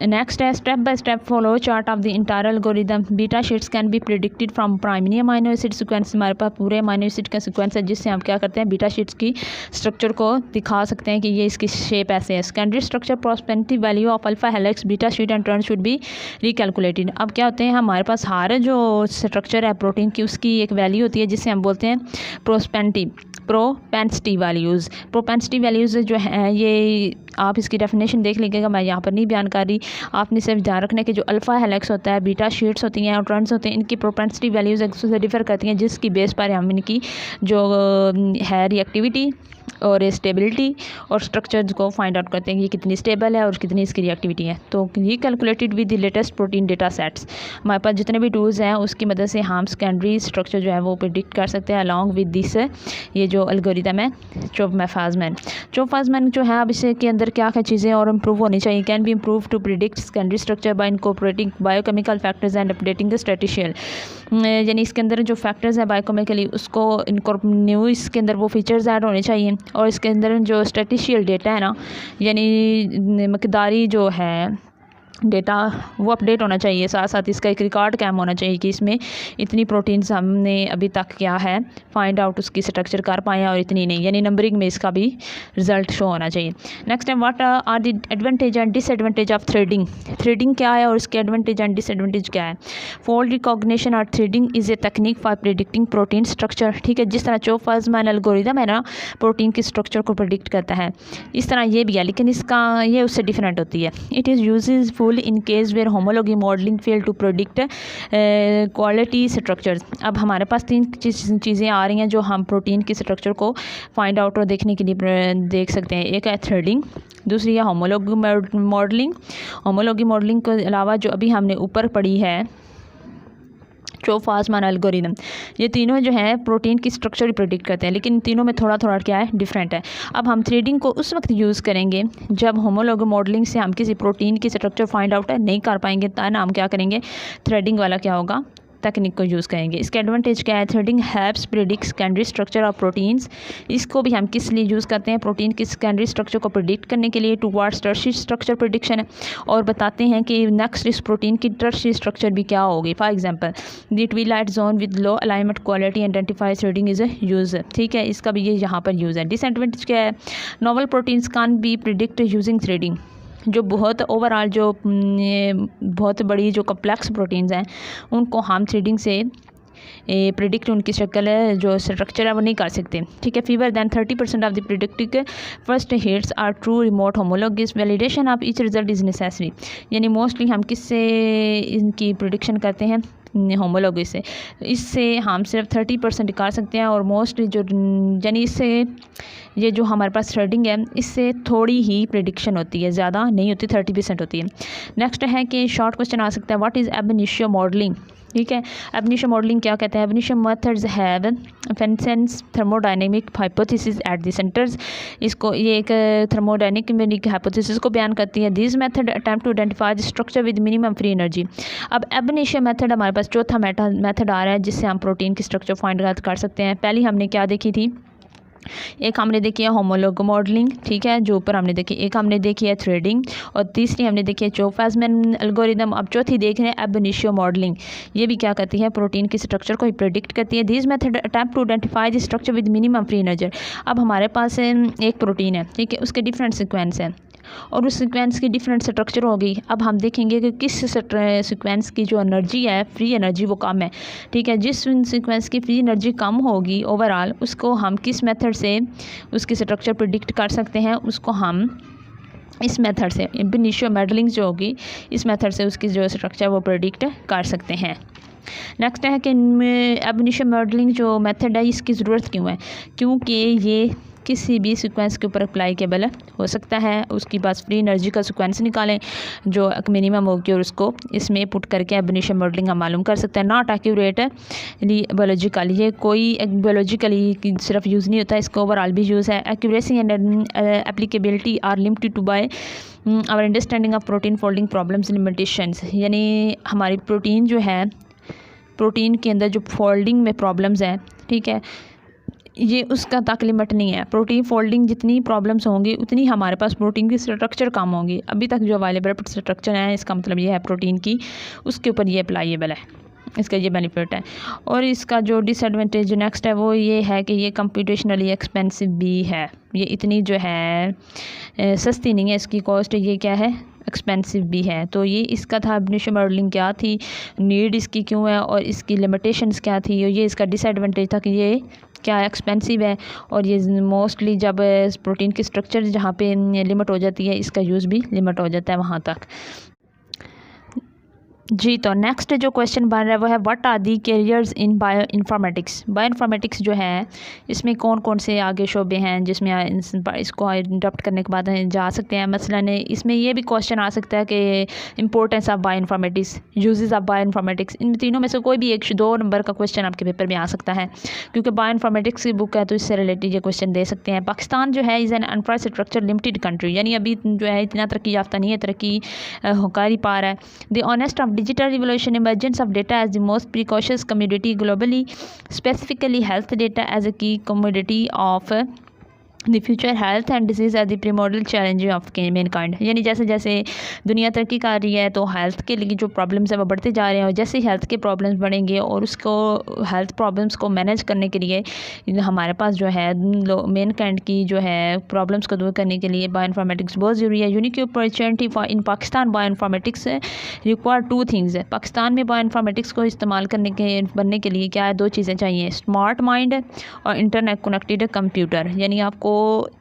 नेक्स्ट है, step by step follow chart of the entire algorithm. Beta sheets can be predicted from primary amino acid sequence. हमारे पास पूरे अमाइनो एसिड का सीक्वेंस है जिससे हम क्या करते हैं, बीटा शीट्स की स्ट्रक्चर को दिखा सकते हैं कि ये इसकी शेप ऐसे है। Secondary structure prospective value of alpha helix beta sheet and turn should be recalculated. अब क्या होते हैं, हमारे पास हर जो स्ट्रक्चर है प्रोटीन की उसकी एक वैल्यू होती है जिससे हम बोलते हैं प्रोपेंसिटी वैल्यूज़। प्रोपेंसिटी वैल्यूज़ जो है ये आप इसकी डेफिनेशन देख लीजिएगा, मैं यहाँ पर नहीं बयान कर रही। आपने सिर्फ ध्यान रखना है कि जो अल्फ़ा हेलिक्स होता है, बीटा शीट्स होती हैं और टर्न्स होते हैं, इनकी प्रोपेंसिटी वैल्यूज़ एक दूसरे से डिफर करती हैं, जिसकी बेस पर हम इनकी जो है रिएक्टिविटी और स्टेबिलिटी और स्ट्रक्चर्स को फाइंड आउट करते हैं कि ये कितनी स्टेबल है और कितनी इसकी रिएक्टिविटी है। तो ये calculated with the latest protein data sets. हमारे पास जितने भी टूल्स हैं उसकी मदद से हम सेकेंडरी स्ट्रक्चर जो है वो प्रिडिक्ट कर सकते हैं अलॉन्ग विद दिस ये जो एल्गोरिदम है चो-फाज़मान जो है। अब इसके के अंदर क्या क्या चीज़ें और इम्प्रूव होनी चाहिए, can be improve to predict secondary structure by incorporating biochemical factors and updating the statistical. यानी इसके अंदर जो फैक्टर्स है बायोकेमिकली उसको न्यू इसके अंदर वो फीचर्स ऐड होने चाहिए, और इसके अंदर जो स्टैटिस्टिशियल डेटा है ना, यानी मकदारी जो है डेटा वो अपडेट होना चाहिए, साथ साथ इसका एक रिकॉर्ड कैम होना चाहिए कि इसमें इतनी प्रोटीन्स हमने अभी तक क्या है फाइंड आउट उसकी स्ट्रक्चर कर पाए और इतनी नहीं, यानी नंबरिंग में इसका भी रिजल्ट शो होना चाहिए। नेक्स्ट है, what are the advantage and disadvantage of threading. Threading क्या है और इसके एडवांटेज एंड डिसएडवांटेज क्या है। फोल्ड रिकॉग्निशन और threading is a technique for predicting protein structure, ठीक है। जिस तरह चो-फाज़मान एल्गोरिदम है ना प्रोटीन की स्ट्रक्चर को प्रिडिक्ट करता है, इस तरह ये भी है, लेकिन इसका ये उससे डिफरेंट होती है। It is uses in case where homology modeling fail to predict quality structures। अब हमारे पास तीन चीज़ें आ रही हैं जो हम प्रोटीन की स्ट्रक्चर को फाइंड आउट और देखने के लिए देख सकते हैं। एक है थ्रेडिंग, दूसरी है होमोलॉजी मॉडलिंग। होमोलॉजी मॉडलिंग के अलावा जो अभी हमने ऊपर पढ़ी है चो-फाज़मान एल्गोरिदम, ये तीनों जो है प्रोटीन की स्ट्रक्चर प्रेडिक्ट करते हैं, लेकिन तीनों में थोड़ा थोड़ा क्या है डिफरेंट है। अब हम थ्रेडिंग को उस वक्त यूज़ करेंगे जब होमोलॉजी मॉडलिंग से हम किसी प्रोटीन की स्ट्रक्चर फाइंड आउट नहीं कर पाएंगे, तब हम क्या करेंगे, थ्रेडिंग वाला क्या होगा तकनीक को यूज़ करेंगे। इसके एडवांटेज क्या है, threading helps predict secondary structure of proteins. इसको भी हम किस लिए यूज़ करते हैं, प्रोटीन की सेकेंडरी स्ट्रक्चर को प्रिडिक्ट करने के लिए टुवर्ड्स टर्शियरी स्ट्रक्चर प्रिडिक्शन है, और बताते हैं कि नेक्स्ट इस प्रोटीन की टर्शियरी स्ट्रक्चर भी क्या होगी। For example the Twilight zone with low alignment quality identify threading is use, ठीक है, इसका भी ये यहाँ पर यूज़ है। डिसएडवांटेज क्या है, novel proteins can be predict using threading. जो बहुत ओवरऑल जो बहुत बड़ी जो कम्प्लेक्स प्रोटीन्स हैं उनको हम थ्रेडिंग से प्रिडिक्ट उनकी शक्ल है जो स्ट्रक्चर है वो नहीं कर सकते, ठीक है। Fewer than 30% of the predictive first hits are true remote homologous validation of each result is necessary. यानी मोस्टली हम किससे इनकी प्रिडिक्शन करते हैं, होमोलॉगी से। इससे हम सिर्फ 30% निकाल सकते हैं, और मोस्टली जो यानी इससे ये जो हमारे पास थ्रेडिंग है इससे थोड़ी ही प्रिडिक्शन होती है, ज़्यादा नहीं होती, 30% होती है। नेक्स्ट है कि शॉर्ट क्वेश्चन आ सकता है, what is ab initio modelling, ठीक है। एब इनिशियो मॉडलिंग क्या कहते हैं, ab initio methods have fences thermodynamic hypothesis at the centres. इसको ये एक थर्मोडायनेमिक हाइपोथेसिस को बयान करती है। This method attempt to identify the structure with minimum free energy. अब एब इनिशियो मेथड हमारे पास चौथा मेथड आ रहा है जिससे हम प्रोटीन की स्ट्रक्चर फाइंड कर सकते हैं। पहली हमने क्या देखी थी, एक हमने देखी है होमोलॉग मॉडलिंग, ठीक है, जो ऊपर हमने देखी। एक हमने देखी है थ्रेडिंग, और तीसरी हमने देखी है चोफेसमैन एल्गोरिदम। अब चौथी देख रहे हैं एब इनिशियो मॉडलिंग। ये भी क्या करती है, प्रोटीन की स्ट्रक्चर को ही प्रेडिक्ट करती है। This method attempt to identify the structure with minimum free energy. अब हमारे पास एक प्रोटीन है, ठीक है, उसके डिफरेंट सीक्वेंस हैं और उस सीक्वेंस की डिफरेंट स्ट्रक्चर होगी। अब हम देखेंगे कि किस सीक्वेंस की जो एनर्जी है, फ्री एनर्जी, वो कम है, ठीक है। जिस सीक्वेंस की फ्री एनर्जी कम होगी ओवरऑल, उसको हम किस मेथड से उसकी स्ट्रक्चर प्रिडिक्ट कर सकते हैं, उसको हम इस मेथड से एब इनिशियो मॉडलिंग जो होगी, इस मेथड से उसकी जो स्ट्रक्चर वो प्रिडिक्ट कर सकते हैं। नेक्स्ट है कि एब इनिशियो मॉडलिंग जो मेथड है, इसकी ज़रूरत क्यों है? क्योंकि ये किसी भी सीक्वेंस के ऊपर अप्लाईकेबल हो सकता है। उसकी पास फ्री एनर्जी का सीक्वेंस निकालें जो मिनिमम होगी और उसको इसमें पुट करके एब इनिशियो मॉडलिंग हम मालूम कर सकते हैं। नॉट एक्यूरेट बायोलॉजिकल, ये कोई बायोलॉजिकली सिर्फ यूज़ नहीं होता, इसको ओवरऑल भी यूज़ है। Accuracy and applicability are limited to by our understanding of protein folding problems limitations. यानी हमारी प्रोटीन जो है, प्रोटीन के अंदर जो फोल्डिंग में प्रॉब्लम्स हैं, ठीक है, ये उसका तक लिमिट नहीं है। प्रोटीन फोल्डिंग जितनी प्रॉब्लम्स होंगी उतनी हमारे पास प्रोटीन की स्ट्रक्चर कम होगी। अभी तक जो अवेलेबल स्ट्रक्चर है, इसका मतलब ये है प्रोटीन की, उसके ऊपर ये अप्लाईएबल है, इसका ये बेनिफिट है। और इसका जो डिसएडवांटेज नेक्स्ट है वो ये है कि ये कंप्यूटेशनली एक्सपेंसिव भी है। ये इतनी जो है सस्ती नहीं है, इसकी कॉस्ट ये क्या है, एक्सपेंसिव भी है। तो ये इसका था एब इनिशियो मॉडलिंग क्या थी, नीड इसकी क्यों है, और इसकी लिमिटेशंस क्या थी। ये इसका डिसएडवांटेज था कि ये क्या एक्सपेंसिव है, और ये मोस्टली जब प्रोटीन की स्ट्रक्चर जहाँ पे लिमिट हो जाती है, इसका यूज़ भी लिमिट हो जाता है वहाँ तक। जी, तो नेक्स्ट जो क्वेश्चन बन रहा है वो है what are the careers in bioinformatics. Bioinformatics जो है, इसमें कौन कौन से आगे शोबे हैं जिसमें इसको अडॉप्ट करने के बाद जा सकते हैं। मसलन इसमें ये भी क्वेश्चन आ सकता है कि importance of bioinformatics, uses of bioinformatics. इन तीनों में से कोई भी एक 2 नंबर का क्वेश्चन आपके पेपर में आ सकता है, क्योंकि बायो इन्फॉर्मेटिक्स की बुक है तो इससे रिलेटेड ये क्वेश्चन दे सकते हैं। पाकिस्तान जो है is an infrastructure limited country, यानी अभी जो है इतना तरक्की याफ्ता नहीं है, तरक्की होकर ही पा रहा है। The honest of digital revolution, emergence of data as the most precocious commodity globally, specifically health data as a key commodity of the future health and disease are the primordial challenge of mankind. यानी जैसे जैसे दुनिया तरक्की कर रही है तो health के लिए जो प्रॉब्लम्स है वो बढ़ते जा रहे हैं, और जैसे हेल्थ के प्रॉब्लम्स बढ़ेंगे और उसको हेल्थ प्रॉब्लम्स को मैनेज करने के लिए हमारे पास जो है मैनकाइंड की जो है प्रॉब्लम्स को दूर करने के लिए बायो इन्फॉर्मेटिक्स बहुत ज़रूरी है। Unique opportunity for in Pakistan bio informatics require 2 things है। पाकिस्तान में बायो इन्फॉर्मेटिक्स को इस्तेमाल बनने के लिए क्या है, 2 चीज़ें चाहिए, स्मार्ट माइंड और इंटरनेट कनेक्टेड कंप्यूटर। यानी आपको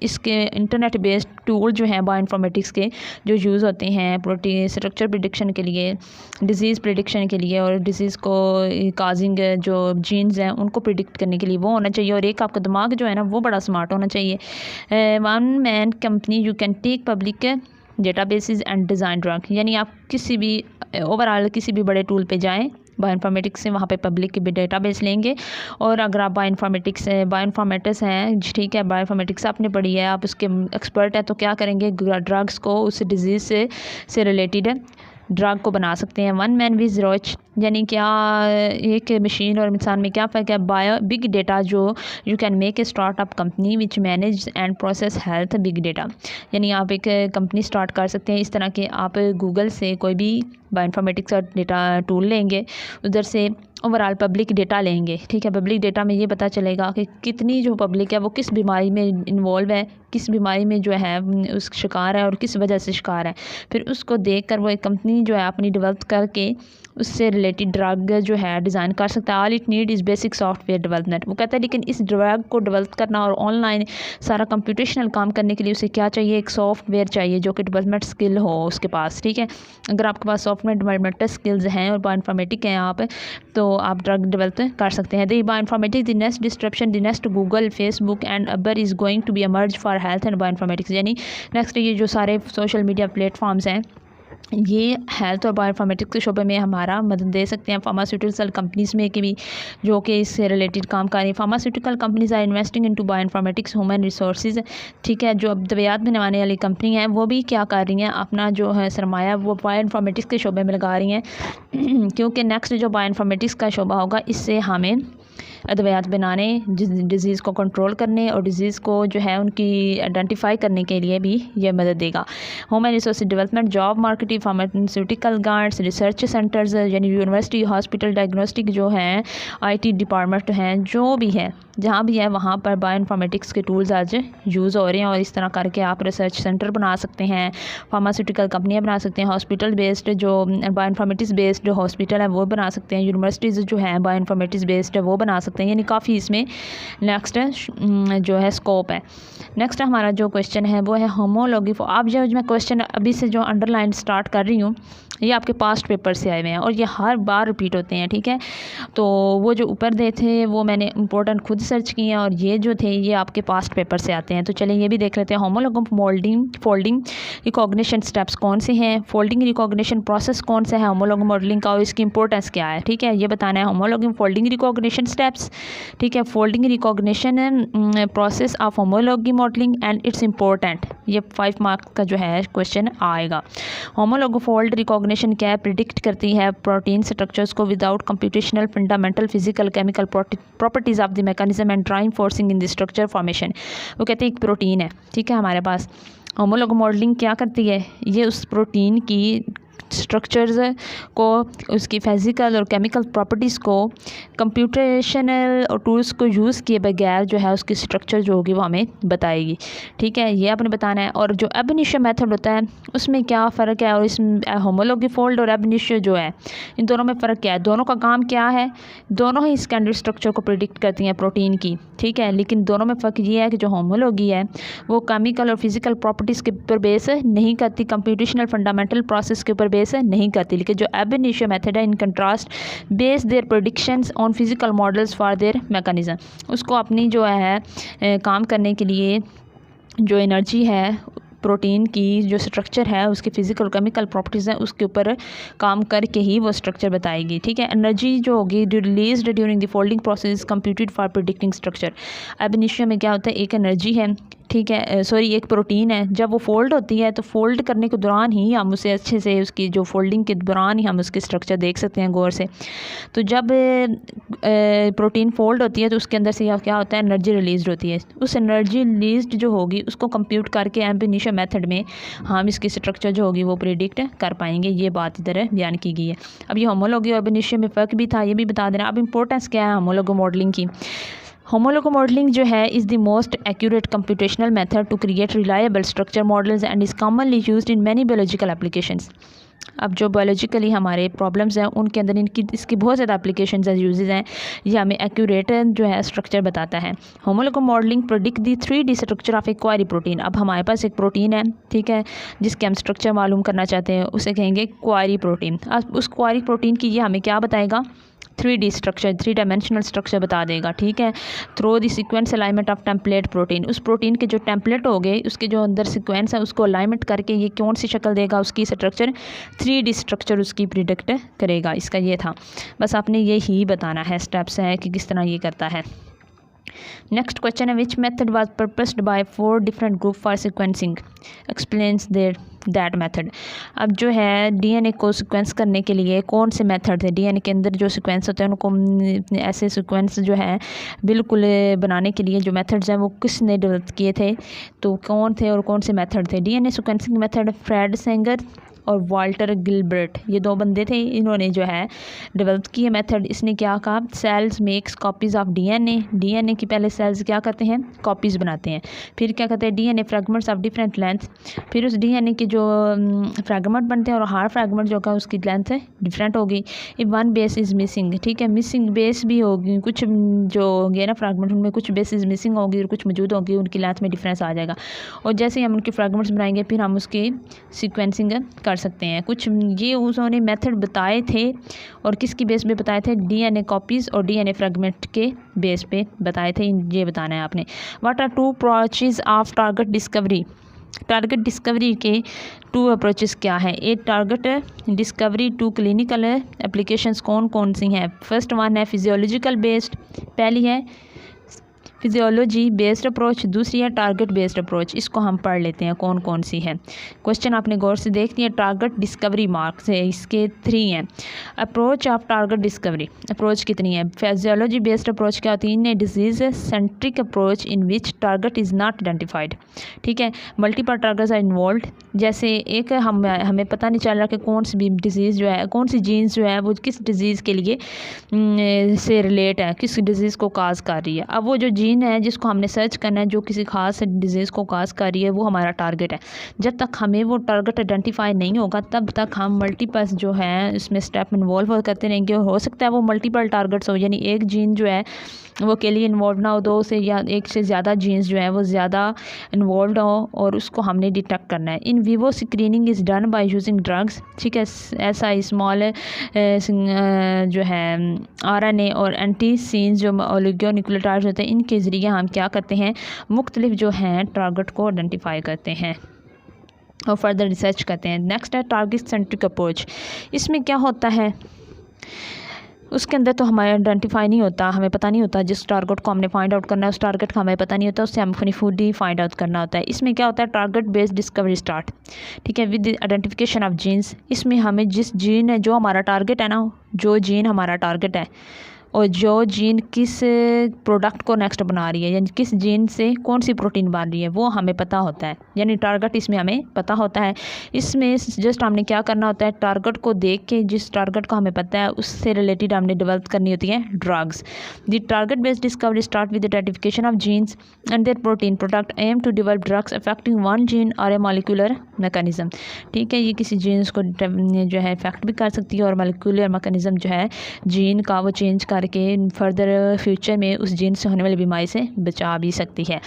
इसके इंटरनेट बेस्ड टूल जो हैं बायो इन्फॉर्मेटिक्स के जो यूज़ होते हैं प्रोटीन स्ट्रक्चर प्रिडिक्शन के लिए, डिजीज़ प्रिडिक्शन के लिए, और डिजीज़ को काजिंग जो जीन्स हैं उनको प्रिडिक्ट करने के लिए वो होना चाहिए। और एक आपका दिमाग जो है ना वो बड़ा स्मार्ट होना चाहिए। One man company you can take public databases and design drug. यानी आप किसी भी ओवरऑल किसी भी बड़े टूल पे जाएं बायो इन्फॉर्मेटिक्स से, वहाँ पे पब्लिक के भी डेटाबेस लेंगे। और अगर आप बायो इन्फॉर्मेटिक्स हैं, ठीक है, बायो इन्फॉर्मेटिक्स आपने पढ़ी है, आप उसके एक्सपर्ट हैं, तो क्या करेंगे, ड्रग्स को उस डिजीज़ से रिलेटेड ड्रग को बना सकते हैं। वन मैन विज रिसर्च, यानी क्या एक मशीन और इंसान में क्या फ़र्क है। बायो बिग डेटा जो you can make a startup company which manage and process health big data. यानी आप एक कंपनी स्टार्ट कर सकते हैं इस तरह के, आप गूगल से कोई भी बायो इन्फॉर्मेटिक्स और डेटा टूल लेंगे, उधर से ओवरऑल पब्लिक डेटा लेंगे, ठीक है। पब्लिक डेटा में ये पता चलेगा कि कितनी जो पब्लिक है वो किस बीमारी में इन्वॉल्व है, किस बीमारी में जो है उस शिकार है और किस वजह से शिकार है। फिर उसको देखकर वो एक कंपनी जो है अपनी डेवलप करके उससे रिलेटेड ड्रग जो है डिज़ाइन कर सकता है। All it need is basic software development. वो कहता है लेकिन इस ड्रग को डेवलप करना और ऑनलाइन सारा कंप्यूटेशनल काम करने के लिए उसे क्या चाहिए, एक सॉफ्टवेयर चाहिए जो कि डेवलपमेंट स्किल हो उसके पास, ठीक है। अगर आपके पास सॉफ्टवेयर डेवलपमेंट स्किल्स हैं और बायो इन्फॉर्मेटिक हैं आप, तो आप ड्रग डेवलप कर सकते हैं। The bioinformatic the next disruption the next Google Facebook and Uber is going to be emerge for health and bioinformatics. यानी नेक्स्ट ये जो सारे सोशल मीडिया प्लेटफॉर्म्स हैं ये हेल्थ और बायो इन्फॉर्मेटिक्स के शोबे में हमारा मदद दे सकते हैं। फार्मास्यूटिकल कंपनीज़ में कि भी जो कि इससे रिलेटेड काम कर रही हैं। Pharmaceutical companies are investing into bioinformatics human resources, ठीक है। जो अब दवाइयात बनाने वाली कंपनी हैं वो भी क्या कर रही हैं, अपना जो है सरमाया वो बायो इन्फॉर्मेटिक्स के शोबे में लगा रही हैं क्योंकि नेक्स्ट जो बायो इन्फॉर्मेटिक्स का शोबा होगा इससे हमें अद्वियात बनाने, डिज़ीज़ को कंट्रोल करने और डिज़ीज़ को जो है उनकी आइडेंटिफाई करने के लिए भी ये मदद देगा। Human resource development, job marketing, pharmaceutical guards, research centres यानी यूनिवर्सिटी, हॉस्पिटल, डायग्नोस्टिक जो हैं, IT डिपार्टमेंट हैं, जो भी है जहाँ भी है वहाँ पर बायोइन्फॉर्मेटिक्स के टूल्स आज यूज़ हो रहे हैं। और इस तरह करके आप रिसर्च सेंटर बना सकते हैं, फार्मास्यूटिकल कंपनियाँ बना सकते हैं, हॉस्पिटल बेस्ड जो बायोइन्फॉर्मेटिक्स बेस्ड जो हॉस्पिटल है वो बना सकते हैं, यूनिवर्सिटीज़ जो है बायोइन्फॉर्मेटिक्स बेस्ड है वो बना सकते हैं। यानी काफ़ी इसमें नेक्स्ट जो है स्कोप है। नेक्स्ट हमारा जो क्वेश्चन है वो है होमोलॉगी। आप जो मैं क्वेश्चन अभी से जो अंडरलाइन स्टार्ट कर रही हूँ ये आपके पास्ट पेपर से आए हुए हैं और ये हर बार रिपीट होते हैं, ठीक है। तो वो जो ऊपर दे थे वो मैंने इंपॉर्टेंट खुद सर्च किए हैं और ये जो थे ये आपके पास्ट पेपर से आते हैं। तो चलिए ये भी देख लेते हैं। होमोलॉगम फोल्डिंग रिकॉग्निशन स्टेप्स कौन से हैं, फोल्डिंग रिकॉग्निशन प्रोसेस कौन सा है होमोलॉगम मॉडलिंग का और इसकी इंपॉर्टेंस क्या है, ठीक है, ये बताना है। होमोलॉगम फोल्डिंग रिकॉग्निशन स्टेप्स, ठीक है, folding recognition process of homology modelling and it's important, ये 5 मार्क्स का जो है क्वेश्चन आएगा। होमोलॉग फोल्ड रिकॉग्निशन क्या है, प्रिडिक्ट करती है प्रोटीन स्ट्रक्चर्स को without computational fundamental physical chemical properties of the mechanism and driving forcing in the structure formation. वो कहते हैं एक प्रोटीन है, ठीक है, हमारे पास होमोलॉग मॉडलिंग क्या करती है, ये उस प्रोटीन की स्ट्रक्चर्स को, उसकी फिज़िकल और केमिकल प्रॉपर्टीज़ को कंप्यूटेशनल और टूल्स को यूज़ किए बगैर जो है उसकी स्ट्रक्चर जो होगी वो हमें बताएगी, ठीक है, ये आपने बताना है। और जो एब इनिशियो मेथड होता है उसमें क्या फ़र्क है और इस होमोलॉगी फोल्ड और एब इनिशियो जो है इन दोनों में फ़र्क क्या है, दोनों का काम क्या है, दोनों ही स्टैंडर्ड स्ट्रक्चर को प्रिडिक्ट करती हैं प्रोटीन की, ठीक है, लेकिन दोनों में फ़र्क ये है कि जो होमोलॉगी है वो केमिकल और फिजिकल प्रॉपर्टीज़ के ऊपर बेस नहीं करती, कंप्यूटेशनल फंडामेंटल प्रोसेस के ऊपर बेस नहीं करती, लेकिन जो एब इनिशियो मेथड है in contrast base their predictions on physical models for their mechanism, उसको अपनी जो है काम करने के लिए जो एनर्जी है प्रोटीन की जो स्ट्रक्चर है उसकी फिजिकल और केमिकल प्रॉपर्टीज़ हैं उसके ऊपर काम करके ही वो स्ट्रक्चर बताएगी, ठीक है। एनर्जी जो होगी released during the folding process computed for predicting structure. एब इनिशियो में क्या होता है, एक एनर्जी है, ठीक है, एक प्रोटीन है, जब वो फोल्ड होती है तो फोल्ड करने के दौरान ही हम उसे अच्छे से उसकी जो फोल्डिंग के दौरान ही हम उसकी स्ट्रक्चर देख सकते हैं गौर से। तो जब प्रोटीन फोल्ड होती है तो उसके अंदर से क्या होता है, एनर्जी रिलीज होती है, उस एनर्जी रिलीज जो होगी उसको कंप्यूट करके एब इनिशियो मेथड में हम इसकी स्ट्रक्चर जो होगी वो प्रिडिक्ट कर पाएंगे, ये बात इधर बयान की गई है। अब ये होमोलॉगी और एब इनिशियो में फ़र्क भी था, ये भी बता देना। अब इंपॉर्टेंस क्या है होमोलॉगी मॉडलिंग की। होमोलॉगी मॉडलिंग जो है is the most accurate computational method to create reliable structure models and is commonly used in many biological applications. अब जो बायोलॉजिकली हमारे प्रॉब्लम्स हैं उनके अंदर इसकी बहुत ज़्यादा एप्लीकेशंस एंड यूजेस हैं, ये हमें एक्यूरेट जो है स्ट्रक्चर बताता है। Homology modelling predict the 3D structure of a query protein. अब हमारे पास एक प्रोटीन है, ठीक है, जिसके हम स्ट्रक्चर मालूम करना चाहते हैं, उसे कहेंगे क्वारी प्रोटीन। अब उस क्वारी प्रोटीन की ये हमें क्या बताएगा, 3D स्ट्रक्चर, 3 डायमेंशनल स्ट्रक्चर बता देगा, ठीक है। Through the sequence alignment of template protein, उस प्रोटीन के जो टेम्पलेट हो गए उसके जो अंदर सीक्वेंस है उसको अलाइनमेंट करके ये कौन सी शक्ल देगा, उसकी स्ट्रक्चर 3D स्ट्रक्चर उसकी प्रिडिक्ट करेगा। इसका ये था, बस आपने ये ही बताना है, स्टेप्स हैं कि किस तरह ये करता है। नेक्स्ट क्वेश्चन है which method was purposed by 4 different group for sequencing, explains that method. अब जो है डीएनए को सीक्वेंस करने के लिए कौन से मेथड थे, डीएनए के अंदर जो सीक्वेंस होते हैं उनको ऐसे सीक्वेंस जो है बिल्कुल बनाने के लिए जो मेथड्स हैं वो किसने डेवलप किए थे, तो कौन थे और कौन से मेथड थे। DNA sequencing method Fred Sanger और वाल्टर गिलबर्ट, ये 2 बंदे थे, इन्होंने जो है डेवलप किए मेथड। इसने क्या कहा, cells makes copies of DNA की पहले सेल्स क्या करते हैं, कॉपीज़ बनाते हैं, फिर क्या करते हैं DNA fragments of different length, फिर उस डीएनए के जो फ्रैगमेंट बनते हैं और हर फ्रैगमेंट जो का उसकी लेंथ डिफरेंट होगी। If one base is missing, ठीक है, मिसिंग बेस भी होगी, कुछ जो होंगे ना फ्रैगमेंट उनमें कुछ बेसिस मिसिंग होगी और कुछ मौजूद होगी, उनकी लेंथ में डिफरेंस आ जाएगा। और जैसे ही हम उनके फ्रैगमेंट्स बनाएंगे फिर हम उसकी सीक्वेंसिंग कर सकते हैं। कुछ ये उन्होंने मेथड बताए थे और किसकी बेस पे बताए थे, डीएनए कॉपीज़ और डीएनए फ्रैगमेंट के बेस पे बताए थे, ये बताना है आपने। What are 2 approaches of target discovery, target discovery के 2 अप्रोचेस क्या है, a target discovery 2 clinical applications कौन कौन सी हैं। फर्स्ट वन है फिजियोलॉजिकल बेस्ड, पहली है फिजियोलॉजी बेस्ड अप्रोच, दूसरी है टारगेट बेस्ड अप्रोच। इसको हम पढ़ लेते हैं कौन कौन सी है। क्वेश्चन आपने गौर से देख लिया। टारगेट डिस्कवरी मार्क्स है, इसके 3 हैं। Approach of target discovery, approach कितनी है। फिजियोलॉजी बेस्ड अप्रोच क्या होती है, disease centric approach in which target is not identified. ठीक है, मल्टीपल टारगेट्स आर इन्वॉल्व। जैसे एक हमें पता नहीं चल रहा कि कौन सी भी डिजीज़ जो है, कौन सी जीन्स जो है वो किस डिजीज़ के लिए से रिलेट है, किस डिजीज़ को काज कर रही है। अब वो जो जीन है जिसको हमने सर्च करना है, जो किसी खास डिजीज़ को काज कर रही है, वो हमारा टारगेट है। जब तक हमें वो टारगेट आइडेंटिफाई नहीं होगा तब तक हम मल्टीपल जो है इसमें स्टेप इन्वॉल्व करते रहेंगे। हो सकता है वो मल्टीपल टारगेट्स हो, यानी एक जीन जो है वो के लिए इन्वॉल्व ना हो, 2 से या 1 से ज़्यादा जीन्स जो है वो ज़्यादा इन्वॉल्व हो और उसको हमने डिटेक्ट करना है। In vivo screening is done by using drugs. ठीक है, ऐसा स्मॉल जो है RNA और एंटीसीन्स जो ओलिगोन्यूक्लियोटाइड्स होते हैं, इनके ज़रिए हम क्या करते हैं, मुख्तलिफ जो हैं टारगेट को आइडेंटिफाई करते हैं और फर्दर रिसर्च करते हैं। नेक्स्ट है टारगेट सेंट्रिक अप्रोच। इसमें क्या होता है, उसके अंदर तो हमारे आइडेंटिफाई नहीं होता, हमें पता नहीं होता जिस टारगेट को हमने फाइंड आउट करना है, उस टारगेट का हमें पता नहीं होता, उससे हमें अपनी खुद ही फाइंड आउट करना होता है। इसमें क्या होता है, टारगेट बेस्ड डिस्कवरी स्टार्ट। ठीक है, विद आइडेंटिफिकेशन ऑफ जीन्स। इसमें हमें जिस जीन है जो हमारा टारगेट है ना, जो जीन हमारा टारगेट है और जो जीन किस प्रोडक्ट को नेक्स्ट बना रही है, यानी किस जीन से कौन सी प्रोटीन बन रही है, वो हमें पता होता है, यानी टारगेट इसमें हमें पता होता है। इसमें जस्ट हमने क्या करना होता है, टारगेट को देख के जिस टारगेट को हमें पता है उससे रिलेटेड हमने डेवलप करनी होती है drugs. The target based discovery start with the identification of genes and their protein product aim to develop drugs affecting one gene और ए मॉलिक्यूलर मैकेनिज्म। ठीक है, ये किसी जीन्स को जो है इफेक्ट भी कर सकती है और मॉलिक्यूलर मैकेनिज्म जो है जीन का वो चेंज करके फर्दर फ्यूचर में उस जीन से होने वाली बीमारी से बचा भी सकती है।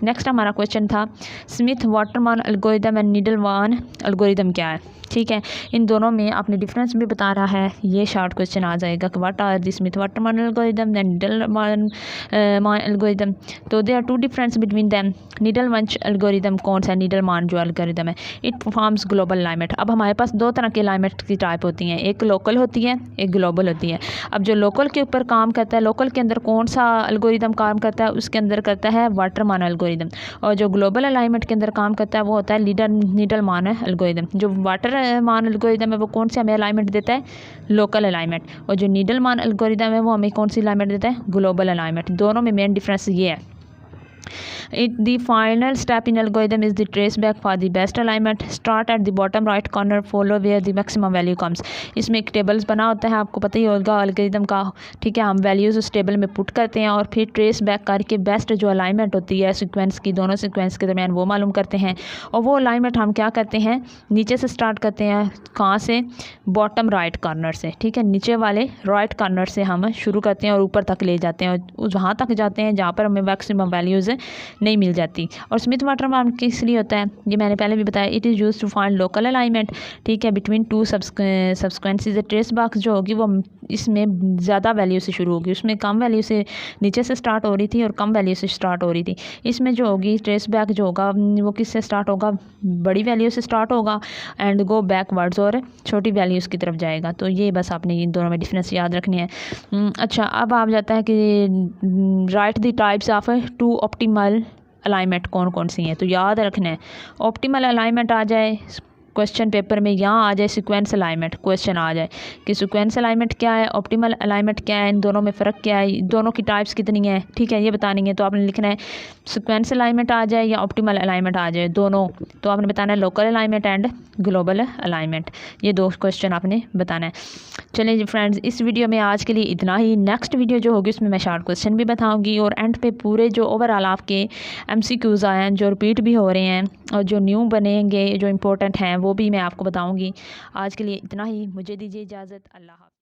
नेक्स्ट हमारा क्वेश्चन था Smith Waterman algorithm and Needleman algorithm क्या है। ठीक है, इन दोनों में आपने डिफरेंस भी बता रहा है। ये शॉर्ट क्वेश्चन आ जाएगा कि what are the Smith Waterman algorithm and Needleman algorithm. तो they are 2 difference between them. Needleman algorithm कौन सा है, नीडलमैन जो एल्गोरिदम है, इट परफॉर्म्स ग्लोबल अलाइनमेंट। अब हमारे पास 2 तरह के अलाइनमेंट की टाइप होती हैं, एक लोकल होती है, एक ग्लोबल होती है। अब जो लोकल के ऊपर काम करता है, लोकल के अंदर कौन सा एल्गोरिदम काम करता है, उसके अंदर करता है वाटरमैन एल्गोरिदम। और जो ग्लोबल अलाइनमेंट के अंदर काम करता है वो होता है नीडलमैन एल्गोरिदम। जो वाटरमैन एल्गोरिदम है वो कौन से हमें अलाइनमेंट देता है, लोकल अलाइनमेंट। और जो नीडलमैन एल्गोरिदम है वो हमें कौन सी अलाइनमेंट देता है, ग्लोबल अलाइनमेंट। दोनों में मेन डिफरेंस ये है। The final step in algorithm is the traceback for the best alignment. Start at the bottom right corner, follow where the maximum value comes. इसमें एक टेबल्स बना होता है, आपको पता ही होगा एल्गोरिदम का। ठीक है, हम वैल्यूज़ उस टेबल में पुट करते हैं और फिर ट्रेस बैक करके बेस्ट जो अलाइनमेंट होती है सीक्वेंस की, दोनों सीक्वेंस के दरमियान वो मालूम करते हैं। और वो अलाइनमेंट हम क्या करते हैं, नीचे से स्टार्ट करते हैं। कहाँ से, बॉटम राइट कॉर्नर से। ठीक है, नीचे वाले राइट कॉर्नर से हम शुरू करते हैं और ऊपर तक ले जाते हैं और वहाँ तक जाते हैं जहाँ पर हमें मैक्सिमम वैल्यूज़ नहीं मिल जाती। और स्मिथ वाटरमैन किस लिए होता है, ये मैंने पहले भी बताया। It is used to find local alignment. ठीक है, बिटवीन 2 सब्सक्वेंसेस। ट्रेस बॉक्स जो होगी वो इसमें ज़्यादा वैल्यू से शुरू होगी, उसमें कम वैल्यू से नीचे से स्टार्ट हो रही थी और कम वैल्यू से स्टार्ट हो रही थी। इसमें जो होगी ट्रेस बैक जो होगा वो किससे स्टार्ट होगा, बड़ी वैल्यू से स्टार्ट होगा एंड गो बैकवर्ड्स और छोटी वैल्यूज़ की तरफ जाएगा। तो ये बस आपने इन दोनों में डिफरेंस याद रखनी है। अच्छा, अब आप जाता है कि right the types of 2 optimal alignment कौन कौन सी हैं। तो याद रखना है, ऑप्टिमल अलाइनमेंट आ जाए क्वेश्चन पेपर में, यहाँ आ जाए सीक्वेंस अलाइनमेंट क्वेश्चन आ जाए कि सीक्वेंस अलाइनमेंट क्या है, ऑप्टिमल अलाइनमेंट क्या है, इन दोनों में फ़र्क क्या है, दोनों की टाइप्स कितनी है। ठीक है, ये बतानी है। तो आपने लिखना है सीक्वेंस अलाइनमेंट आ जाए या ऑप्टिमल अलाइनमेंट आ जाए, दोनों। तो आपने बताना है local alignment and global alignment, ये 2 क्वेश्चन आपने बताना है। चलिए जी फ्रेंड्स, इस वीडियो में आज के लिए इतना ही। नेक्स्ट वीडियो जो होगी उसमें मैं शॉर्ट क्वेश्चन भी बताऊंगी और एंड पे पूरे जो ओवरऑल आपके MCQs आए हैं, जो रिपीट भी हो रहे हैं और जो न्यू बनेंगे, जो इंपॉर्टेंट हैं, वो भी मैं आपको बताऊंगी। आज के लिए इतना ही, मुझे दीजिए इजाज़त। अल्लाह हाफ़िज़।